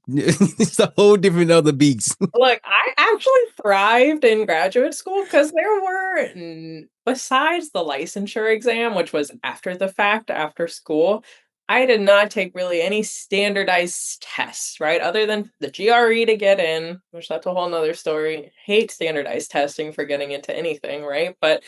Speaker 2: it's a whole different other beast.
Speaker 1: Look, I actually thrived in graduate school because there were, besides the licensure exam, which was after the fact, after school, I did not take really any standardized tests, right? Other than the GRE to get in, which that's a whole nother story. Hate standardized testing for getting into anything, right? But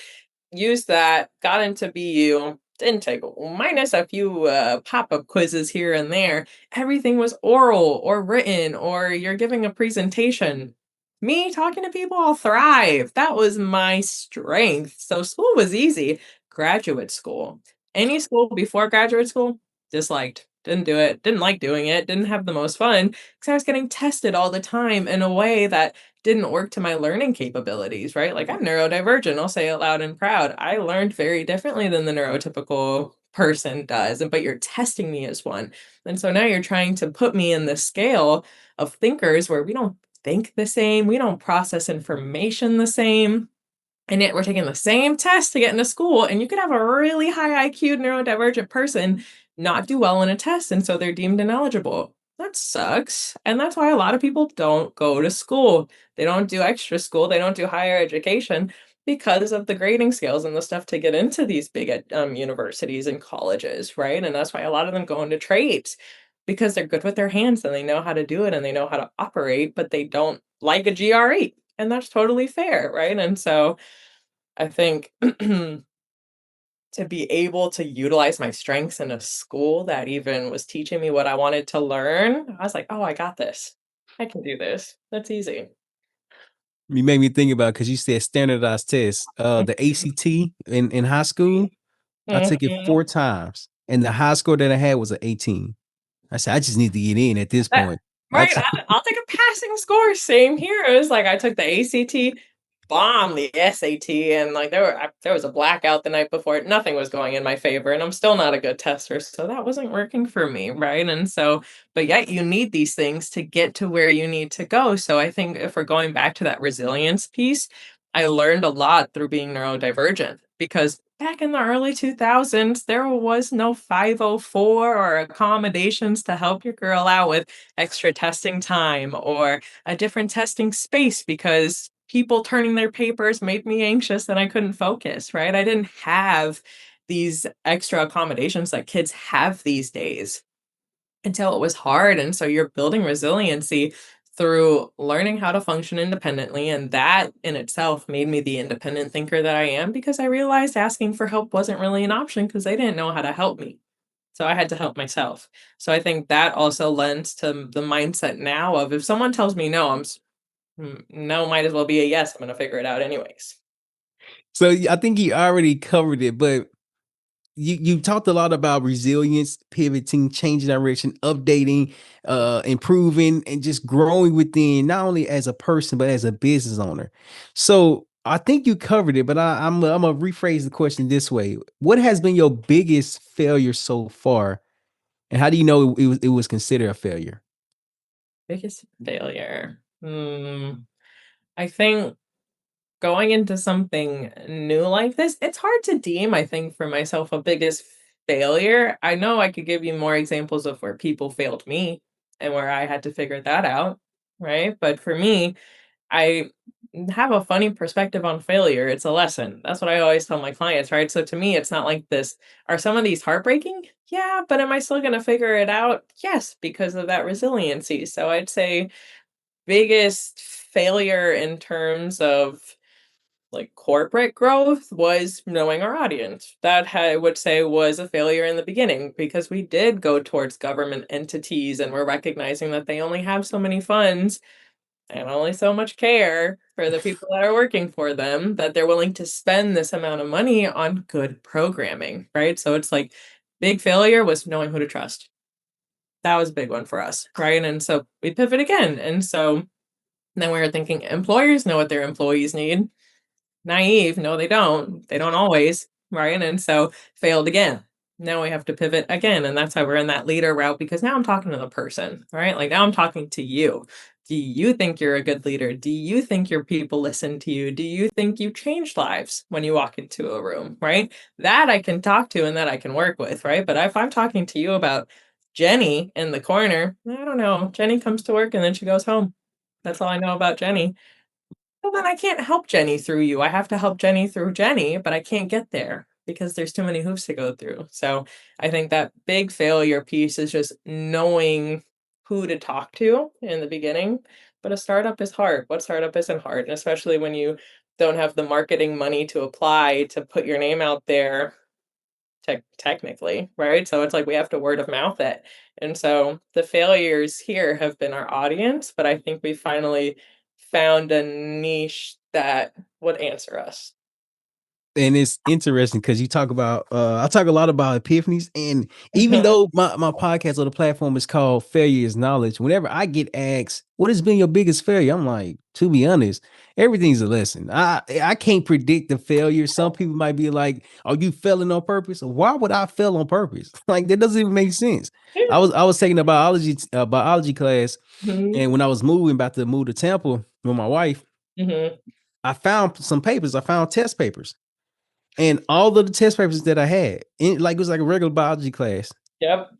Speaker 1: used that, got into BU, didn't take minus a few pop-up quizzes here and there. Everything was oral or written, or you're giving a presentation. Me talking to people, I'll thrive. That was my strength. So school was easy. Graduate school. Any school before graduate school, disliked. Didn't do it. Didn't like doing it. Didn't have the most fun because I was getting tested all the time in a way that didn't work to my learning capabilities, right? Like I'm neurodivergent, I'll say it loud and proud. I learned very differently than the neurotypical person does, and but you're testing me as one. And so now you're trying to put me in the scale of thinkers where we don't think the same, we don't process information the same. And yet we're taking the same test to get into school, and you could have a really high IQ neurodivergent person not do well in a test, and so they're deemed ineligible. That sucks. And that's why a lot of people don't go to school. They don't do extra school, they don't do higher education because of the grading scales and the stuff to get into these big universities and colleges, right? And that's why a lot of them go into trades because they're good with their hands and they know how to do it and they know how to operate, but they don't like a GRE. And that's totally fair, right? And so I think to be able to utilize my strengths in a school that even was teaching me what I wanted to learn, I was like, "Oh, I got this. I can do this. That's easy."
Speaker 2: You made me think about, because you said standardized tests. The ACT in high school, I took it
Speaker 1: Mhm.
Speaker 2: 4 times, and the high score that I had was a 18. I said, "I just need to get in at this
Speaker 1: That
Speaker 2: point." I
Speaker 1: right,
Speaker 2: t
Speaker 1: I'll take a passing score, same here. It was like I took the ACT, bombed the SAT, and, like, there was a blackout the night before. Nothing was going in my favor, and I'm still not a good tester, so that wasn't working for me, right? And so but yet you need these things to get to where you need to go, so I think if we're going back to that resilience piece, I learned a lot through being neurodivergent because back in the early 2000s, there was no 504 or accommodations to help your girl out with extra testing time or a different testing space because people turning their papers made me anxious and I couldn't focus, right? I didn't have these extra accommodations that kids have these days until it was hard. And so you're building resiliency through learning how to function independently. And that in itself made me the independent thinker that I am because I realized asking for help wasn't really an option because they didn't know how to help me. So I had to help myself. So I think that also lends to the mindset now of if someone tells me no, no, might as well be a yes. I'm going to figure it out anyways.
Speaker 2: So, I think you already covered it, but you talked a lot about resilience, pivoting, changing direction, updating, improving, and just growing within, not only as a person but as a business owner. So I think you covered it, but I'm gonna rephrase the question this way: what has been your biggest failure so far, and how do you know it was considered a failure?
Speaker 1: Biggest failure. I think going into something new like this, it's hard to deem, I think, for myself a biggest failure. I know I could give you more examples of where people failed me and where I had to figure that out, right? But for me, I have a funny perspective on failure. It's a lesson. That's what I always tell my clients, right? So to me, it's not like this. Are some of these heartbreaking? Yeah, but am I still going to figure it out? Yes, because of that resiliency. So I'd say biggest failure in terms of like corporate growth was knowing our audience. That I would say was a failure in the beginning because we did go towards government entities and we're recognizing that they only have so many funds and only so much care for the people that are working for them that they're willing to spend this amount of money on good programming, right? So it's like big failure was knowing who to trust. That was a big one for us, right? And so we pivot again. And so then we were thinking employers know what their employees need. Naive, no, they don't. They don't always, right? And so failed again. Now we have to pivot again. And that's why we're in that leader route because now I'm talking to the person, right? Like now I'm talking to you. Do you think you're a good leader? Do you think your people listen to you? Do you think you change lives when you walk into a room, right? That I can talk to and that I can work with, right? But if I'm talking to you about Jenny in the corner, I don't know. Jenny comes to work and then she goes home. That's all I know about Jenny. Well, then I can't help Jenny through you. I have to help Jenny through Jenny, but I can't get there because there's too many hoops to go through. So I think that big failure piece is just knowing who to talk to in the beginning. But a startup is hard. What startup isn't hard? And especially when you don't have the marketing money to apply to put your name out there technically, right? So it's like we have to word of mouth it. And so the failures here have been our audience, but I think we finally found a niche that would answer us.
Speaker 2: And it's interesting because you talk about I talk a lot about epiphanies, and even
Speaker 1: Mhm.
Speaker 2: though my podcast or the platform is called Failure is Knowledge, whenever I get asked what has been your biggest failure, I'm like, to be honest, everything's a lesson. I can't predict the failure. Some people might be like, are you failing on purpose? Why would I fail on purpose? Like that doesn't even make sense. I was taking a biology class,
Speaker 1: Mhm.
Speaker 2: and when I was about to move to Tampa with my wife,
Speaker 1: Mhm.
Speaker 2: I found some papers. I found test papers, and all of the test papers that I had, like it was like a regular biology class.
Speaker 1: Yep.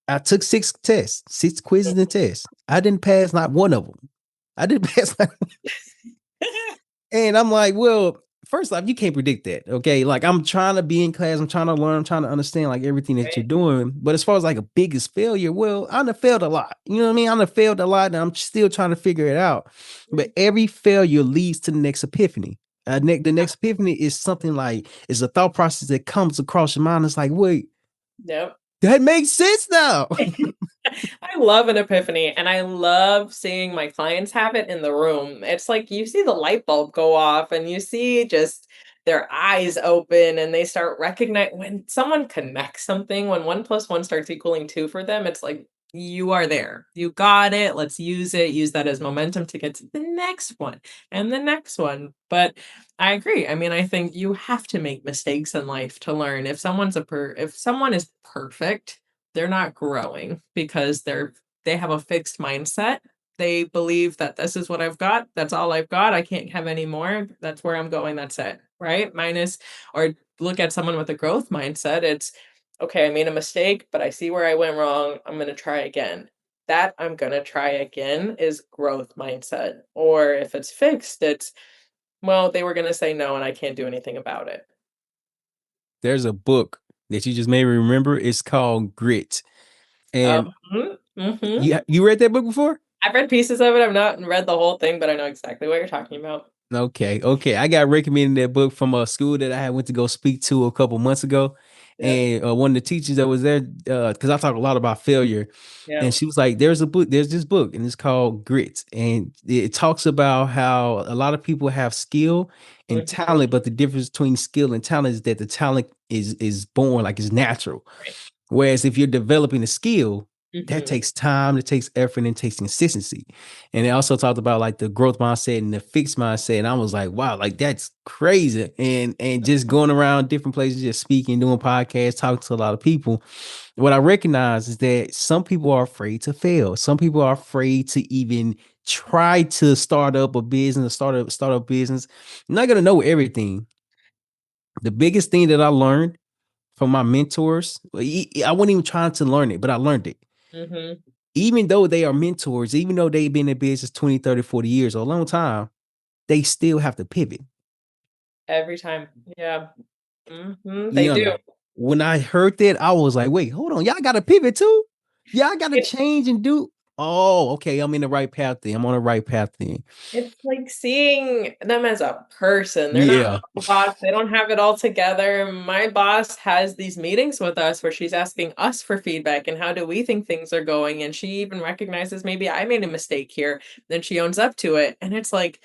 Speaker 2: I took 6 tests, 6 quizzes and tests. I didn't pass not one of them. I didn't pass. And I'm like, well, first off, you can't predict that. Okay. Like I'm trying to be in class, I'm trying to learn, I'm trying to understand like everything that you're
Speaker 1: Right.
Speaker 2: doing. But as far as like a biggest failure, well, I done failed a lot. You know what I mean? I done failed a lot and I'm still trying to figure it out. But every failure leads to the next epiphany. The next epiphany is something like it's a thought process that comes across your mind. It's like, wait,
Speaker 1: Yep.
Speaker 2: that makes sense now.
Speaker 1: I love an epiphany and I love seeing my clients have it in the room. It's like you see the light bulb go off and you see just their eyes open and they start recognizing when someone connects something, when one plus one starts equaling two for them, it's like you are there. You got it. Let's use it. Use that as momentum to get to the next one and the next one. But I agree. I mean, I think you have to make mistakes in life to learn. If someone is perfect, they're not growing because they have a fixed mindset. They believe that this is what I've got. That's all I've got. I can't have any more. That's where I'm going. That's it. Right? Minus or look at someone with a growth mindset. It's okay, I made a mistake, but I see where I went wrong. I'm going to try again. That I'm going to try again is growth mindset. Or if it's fixed, it's well, they were going to say no and I can't do anything about it.
Speaker 2: There's a book that you just made me remember. It's called Grit.
Speaker 1: Oh,
Speaker 2: And
Speaker 1: mhm.
Speaker 2: you read that book before?
Speaker 1: I've read pieces of it. I've not read the whole thing, but I know exactly what you're talking about.
Speaker 2: Okay, okay. I got recommended that book from a school that I had went to go speak to a couple months ago,
Speaker 1: Yep,
Speaker 2: and one of the teachers that was there, because I talk a lot about failure, and
Speaker 1: yep,
Speaker 2: she was like, "There's a book. There's this book, and it's called Grit, and it talks about how a lot of people have skill and
Speaker 1: mhm,
Speaker 2: talent, but the difference between skill and talent is that the talent is born, like it's natural,
Speaker 1: right,
Speaker 2: whereas if you're developing a skill." That
Speaker 1: Mhm.
Speaker 2: takes time, it takes effort, and it takes consistency. And they also talked about like the growth mindset and the fixed mindset. And I was like, wow, like that's crazy. And just going around different places, just speaking, doing podcasts, talking to a lot of people. What I recognize is that some people are afraid to fail. Some people are afraid to even try to start up a business, start up business. I'm not gonna know everything. The biggest thing that I learned from my mentors, I wasn't even trying to learn it, but I learned it.
Speaker 1: Mhm.
Speaker 2: Even though they are mentors, even though they've been in business 20, 30, 40 years or a long time, they still have to pivot.
Speaker 1: Every time. Yeah. Mhm, they
Speaker 2: You
Speaker 1: do.
Speaker 2: know, when I heard that, I was like, wait, hold on. Y'all got to pivot too? Y'all got to
Speaker 1: It
Speaker 2: change and do. Oh, okay. I'm in the right path then. I'm on the right path then.
Speaker 1: it's like seeing them as a person. They're not
Speaker 2: Yeah.
Speaker 1: robots. They don't have it all together. My boss has these meetings with us where she's asking us for feedback and how do we think things are going. And she even recognizes maybe I made a mistake here. Then she owns up to it. And it's like,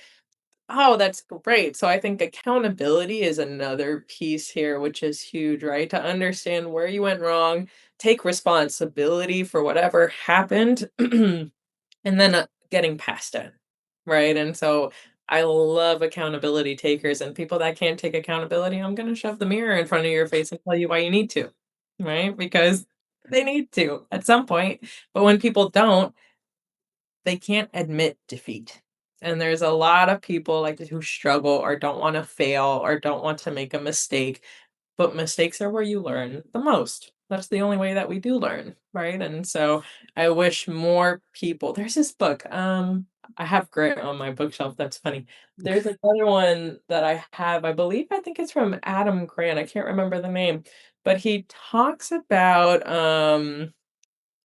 Speaker 1: oh, that's great. So I think accountability is another piece here, which is huge, right? To understand where you went wrong, take responsibility for whatever happened, and then getting past it, right? And so I love accountability takers and people that can't take accountability. I'm going to shove the mirror in front of your face and tell you why you need to, right? Because they need to at some point. But when people don't, they can't admit defeat. And there's a lot of people like who struggle or don't want to fail or don't want to make a mistake, but mistakes are where you learn the most. That's the only way that we do learn, right? And so I wish more people there's this book, I have Grit on my bookshelf, that's funny. There's another one that I have, I think it's from Adam Grant, I can't remember the name, but he talks about,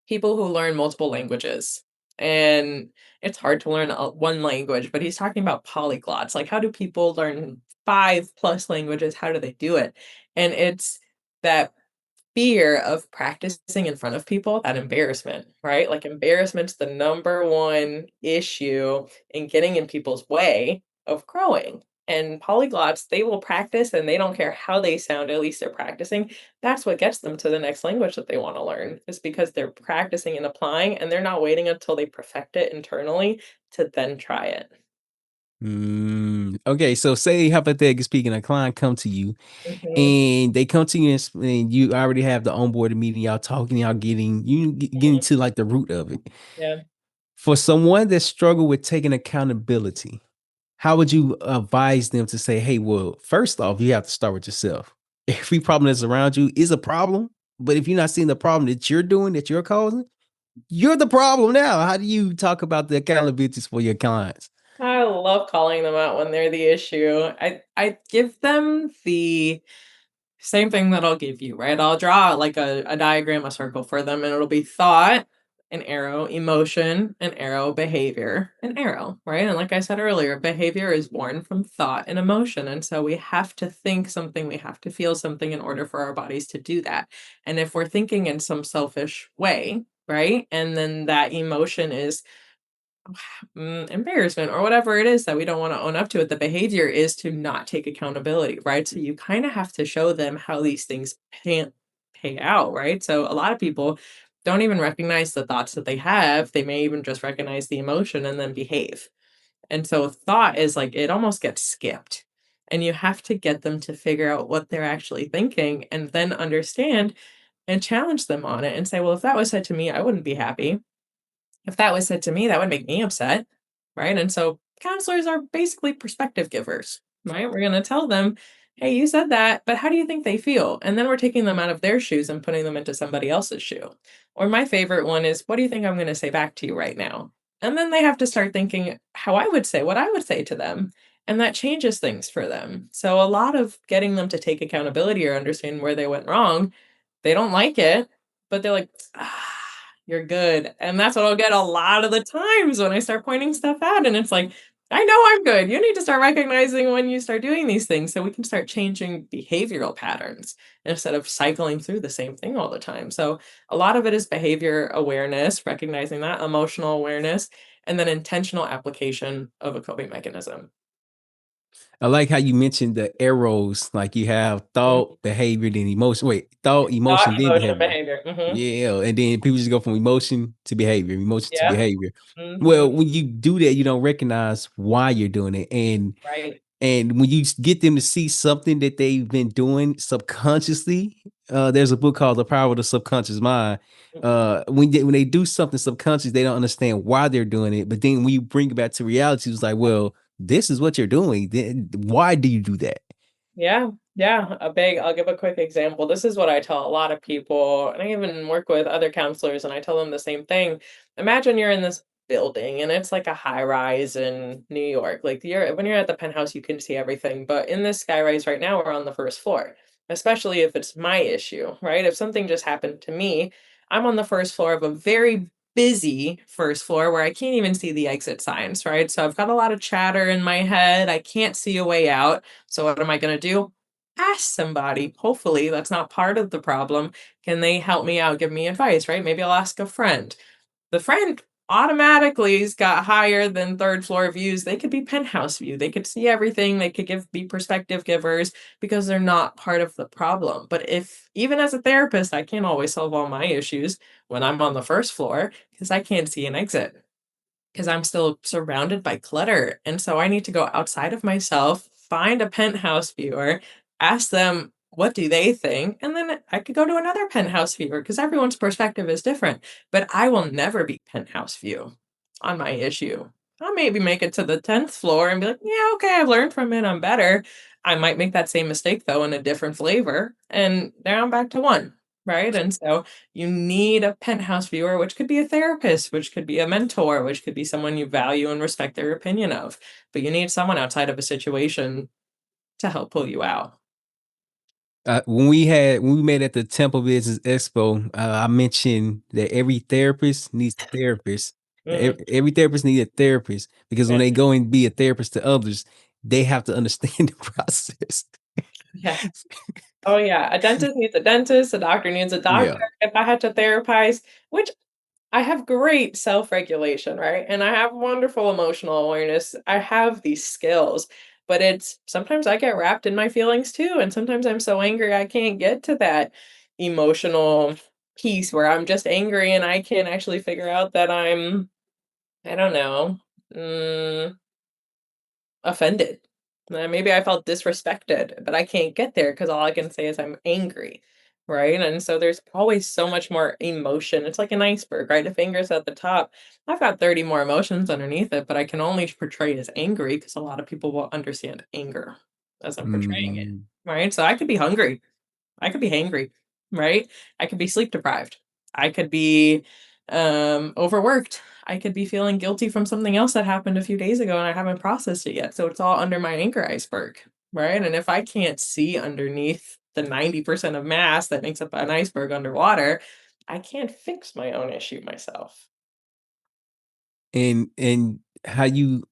Speaker 1: people who learn multiple languages. And it's hard to learn one language, but he's talking about polyglots. Like, how do people learn five plus languages? How do they do it? And it's that fear of practicing in front of people, that embarrassment, right? Like embarrassment's the number one issue in getting in people's way of growing. And polyglots, they will practice and they don't care how they sound, at least they're practicing. That's what gets them to the next language that they want to learn, is because they're practicing and applying and they're not waiting until they perfect it internally to then try it.
Speaker 2: Okay, so say hypothetically speaking, a client come to you
Speaker 1: Mhm,
Speaker 2: and they come to you and you already have the onboarding meeting, y'all talking, y'all getting
Speaker 1: mhm,
Speaker 2: to like the root of it.
Speaker 1: yeah.
Speaker 2: For someone that struggle with taking accountability, how would you advise them to say, hey, well, first off, you have to start with yourself. Every problem that's around you is a problem. But if you're not seeing the problem that you're doing, that you're causing, you're the problem now. How do you talk about the accountabilities for your clients?
Speaker 1: I love calling them out when they're the issue. I give them the same thing that I'll give you, right? I'll draw like a diagram, a circle for them, and it'll be thought, an arrow, emotion, an arrow, behavior, an arrow, right? And like I said earlier, behavior is born from thought and emotion. And so we have to think something, we have to feel something in order for our bodies to do that. And if we're thinking in some selfish way, right? And then that emotion is embarrassment or whatever it is that we don't want to own up to it. The behavior is to not take accountability, right? So you kind of have to show them how these things pay out, right? So a lot of people don't even recognize the thoughts that they have. They may even just recognize the emotion and then behave. And so thought is like it almost gets skipped. And you have to get them to figure out what they're actually thinking and then understand and challenge them on it and say, well, if that was said to me, I wouldn't be happy. If that was said to me, that would make me upset, right? And so counselors are basically perspective givers, right? We're going to tell them, hey, you said that, but how do you think they feel? And then we're taking them out of their shoes and putting them into somebody else's shoe. Or my favorite one is, what do you think I'm going to say back to you right now? And then they have to start thinking how I would say, what I would say to them. And that changes things for them. So a lot of getting them to take accountability or understand where they went wrong, they don't like it, but they're like, "Ah, you're good." And that's what I'll get a lot of the times when I start pointing stuff out, and it's like, "I know I'm good. You need to start recognizing when you start doing these things so we can start changing behavioral patterns instead of cycling through the same thing all the time." So, a lot of it is behavior awareness, recognizing that, emotional awareness, and then intentional application of a coping mechanism.
Speaker 2: I like how you mentioned the arrows, like you have
Speaker 1: Mhm.
Speaker 2: thought, behavior, then emotion. Wait, thought,
Speaker 1: Thought,
Speaker 2: emotion, then
Speaker 1: emotion,
Speaker 2: behavior.
Speaker 1: behavior. Mhm.
Speaker 2: Yeah, and then people just go from emotion to
Speaker 1: Yep.
Speaker 2: behavior.
Speaker 1: Mhm.
Speaker 2: Well, when you do that, you don't recognize why you're doing it,
Speaker 1: Right.
Speaker 2: and when you get them to see something that they've been doing subconsciously, there's a book called The Power of the Subconscious Mind.
Speaker 1: Mhm.
Speaker 2: When they do something subconscious, they don't understand why they're doing it. But then when you bring it back to reality, it's like, well, this is what you're doing. Then why do you do that?
Speaker 1: Yeah, yeah, I'll give a quick example. This is what I tell a lot of people, and I even work with other counselors, and I tell them the same thing. Imagine you're in this building and it's like a high rise in New York. Like when you're at the penthouse, you can see everything. But in this sky rise right now, we're on the first floor, especially if it's my issue, right? If something just happened to me, I'm on the first floor of a very busy first floor where I can't even see the exit signs, right? So I've got a lot of chatter in my head. I can't see a way out. So what am I going to do? Ask somebody. Hopefully, that's not part of the problem. Can they help me out, give me advice, right? Maybe I'll ask a friend. The friend automatically's got higher than third floor views. They could be penthouse view. They could see everything. They could be perspective givers because they're not part of the problem. But if even as a therapist, I can't always solve all my issues when I'm on the first floor because I can't see an exit because I'm still surrounded by clutter. And so I need to go outside of myself, find a penthouse viewer, ask them what do they think, and then I could go to another penthouse viewer because everyone's perspective is different. But I will never be penthouse view on my issue. I'll maybe make it to the 10th floor and be like, yeah, okay, I've learned from it. I'm better. I might make that same mistake though in a different flavor. And now I'm back to one. Right. And so you need a penthouse viewer, which could be a therapist, which could be a mentor, which could be someone you value and respect their opinion of. But you need someone outside of a situation to help pull you out.
Speaker 2: When we met at the Temple Business Expo, I mentioned that every therapist needs a therapist.
Speaker 1: Mm,
Speaker 2: Every therapist needs a therapist because when
Speaker 1: yeah.
Speaker 2: they go and be a therapist to others, they have to understand the process.
Speaker 1: Yeah. Oh, yeah. A dentist needs a dentist. A doctor needs a doctor.
Speaker 2: Yeah.
Speaker 1: If I had to therapize, which I have great self-regulation, right? And I have wonderful emotional awareness. I have these skills, but it's sometimes I get wrapped in my feelings too. And sometimes I'm so angry I can't get to that emotional piece where I'm just angry and I can't actually figure out that I don't know, mm, offended. Maybe I felt disrespected, but I can't get there because all I can say is I'm angry, right? And so there's always so much more emotion. It's like an iceberg, right? If anger's at the top, I've got 30 more emotions underneath it, but I can only portray it as angry because a lot of people will understand anger as I'm portraying it,
Speaker 2: Mhm.
Speaker 1: right? So I could be hungry. I could be hangry, right? I could be sleep deprived. I could be overworked. I could be feeling guilty from something else that happened a few days ago and I haven't processed it yet. So it's all under my anger iceberg, right? And if I can't see underneath the 90% of mass that makes up an iceberg underwater, I can't fix my own issue myself.
Speaker 2: And how you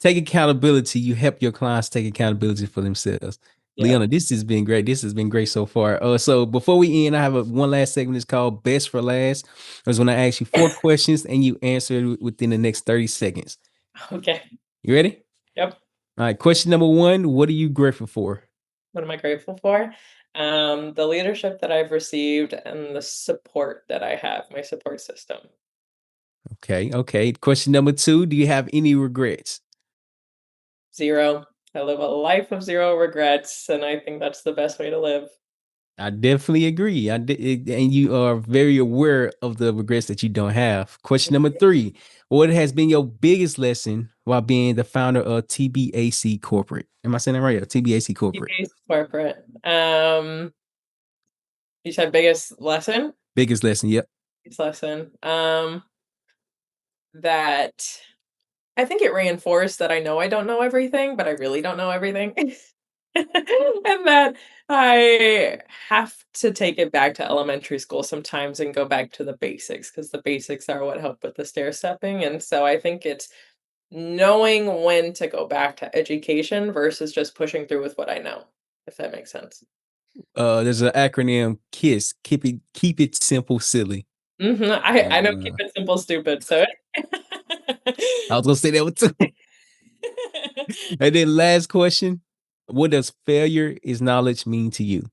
Speaker 2: take accountability, you help your clients take accountability for themselves.
Speaker 1: Yep.
Speaker 2: Leona, this has been great. This has been great so far. So before we end, I have one last segment. It's called Best for Last. It's when I ask you 4 questions and you answer it within the next 30 seconds.
Speaker 1: Okay.
Speaker 2: You ready?
Speaker 1: Yep.
Speaker 2: All right. Question number one. What are you grateful for?
Speaker 1: What am I grateful for? The leadership that I've received and the support that I have, my support system.
Speaker 2: Okay. Okay. Question number two. Do you have any regrets?
Speaker 1: 0. I live a life of 0 regrets, and I think that's the best way to live.
Speaker 2: I definitely agree. And you are very aware of the regrets that you don't have. Question number three: what has been your biggest lesson while being the founder of TBAC Corporate? Am I saying that right? TBAC Corporate.
Speaker 1: Keep corporate. You said biggest lesson?
Speaker 2: Biggest lesson. Yep.
Speaker 1: Biggest lesson, that I think it reinforced that I know I don't know everything, but I really don't know everything. And that I have to take it back to elementary school sometimes and go back to the basics because the basics are what help with the stair stepping. And so I think it's knowing when to go back to education versus just pushing through with what I know, if that makes sense.
Speaker 2: There's an acronym KISS. Keep it simple, silly.
Speaker 1: Mhm, I know keep
Speaker 2: Uh,
Speaker 1: it simple, stupid, so
Speaker 2: I was gonna say that one too. And then last question, what does failure is knowledge mean to you?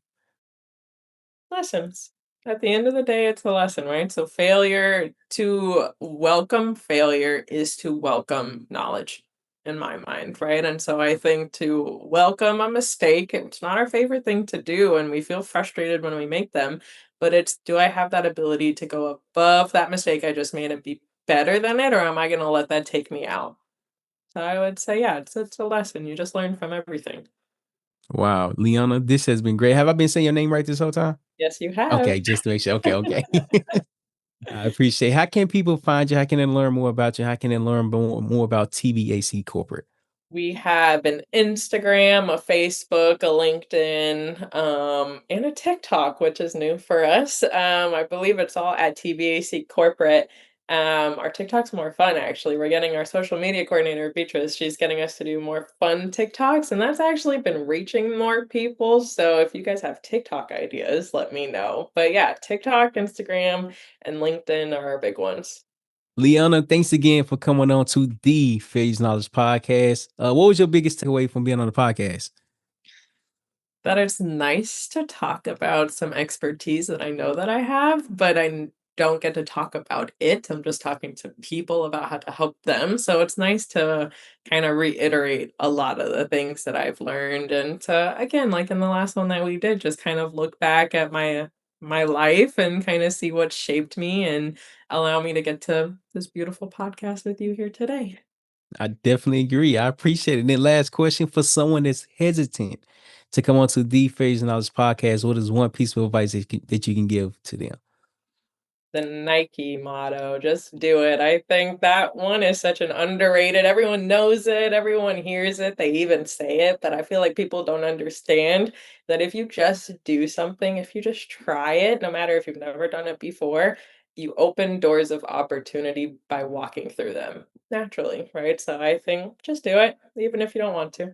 Speaker 1: Lessons. At the end of the day, it's a lesson, right? So failure to welcome failure is to welcome knowledge in my mind, right? And so I think to welcome a mistake, it's not our favorite thing to do, and we feel frustrated when we make them, but it's do I have that ability to go above that mistake I just made and be better than it, or am I gonna let that take me out? So I would say, yeah, it's a lesson. You just learn from everything.
Speaker 2: Wow, Liana, this has been great. Have I been saying your name right this whole time?
Speaker 1: Yes, you have.
Speaker 2: Okay, just to make sure. Okay, okay. I appreciate. How can people find you? How can they learn more about you? How can they learn more about TBAC Corporate?
Speaker 1: We have an Instagram, a Facebook, a LinkedIn, and a TikTok, which is new for us. I believe it's all at TBAC Corporate. Our TikTok's more fun, actually. We're getting our social media coordinator, Beatrice. She's getting us to do more fun TikToks, and that's actually been reaching more people. So if you guys have TikTok ideas, let me know. But yeah, TikTok, Instagram, and LinkedIn are our big ones.
Speaker 2: Liana, thanks again for coming on to the Phase Knowledge Podcast. What was your biggest takeaway from being on the podcast?
Speaker 1: That it's nice to talk about some expertise that I know that I have, but don't get to talk about it. I'm just talking to people about how to help them. So it's nice to kind of reiterate a lot of the things that I've learned and to again, like in the last one that we did, just kind of look back at my life and kind of see what shaped me and allow me to get to this beautiful podcast with you here today.
Speaker 2: I definitely agree. I appreciate it. And then last question for someone that's hesitant to come on to the Phase Knowledge Podcast, what is one piece of advice that you can give to them?
Speaker 1: The Nike motto, "Just do it." I think that one is such an underrated everyone knows it, everyone hears it, they even say it, but I feel like people don't understand that if you just do something, if you just try it, no matter if you've never done it before, you open doors of opportunity by walking through them naturally, right? So I think just do it, even if you don't want to.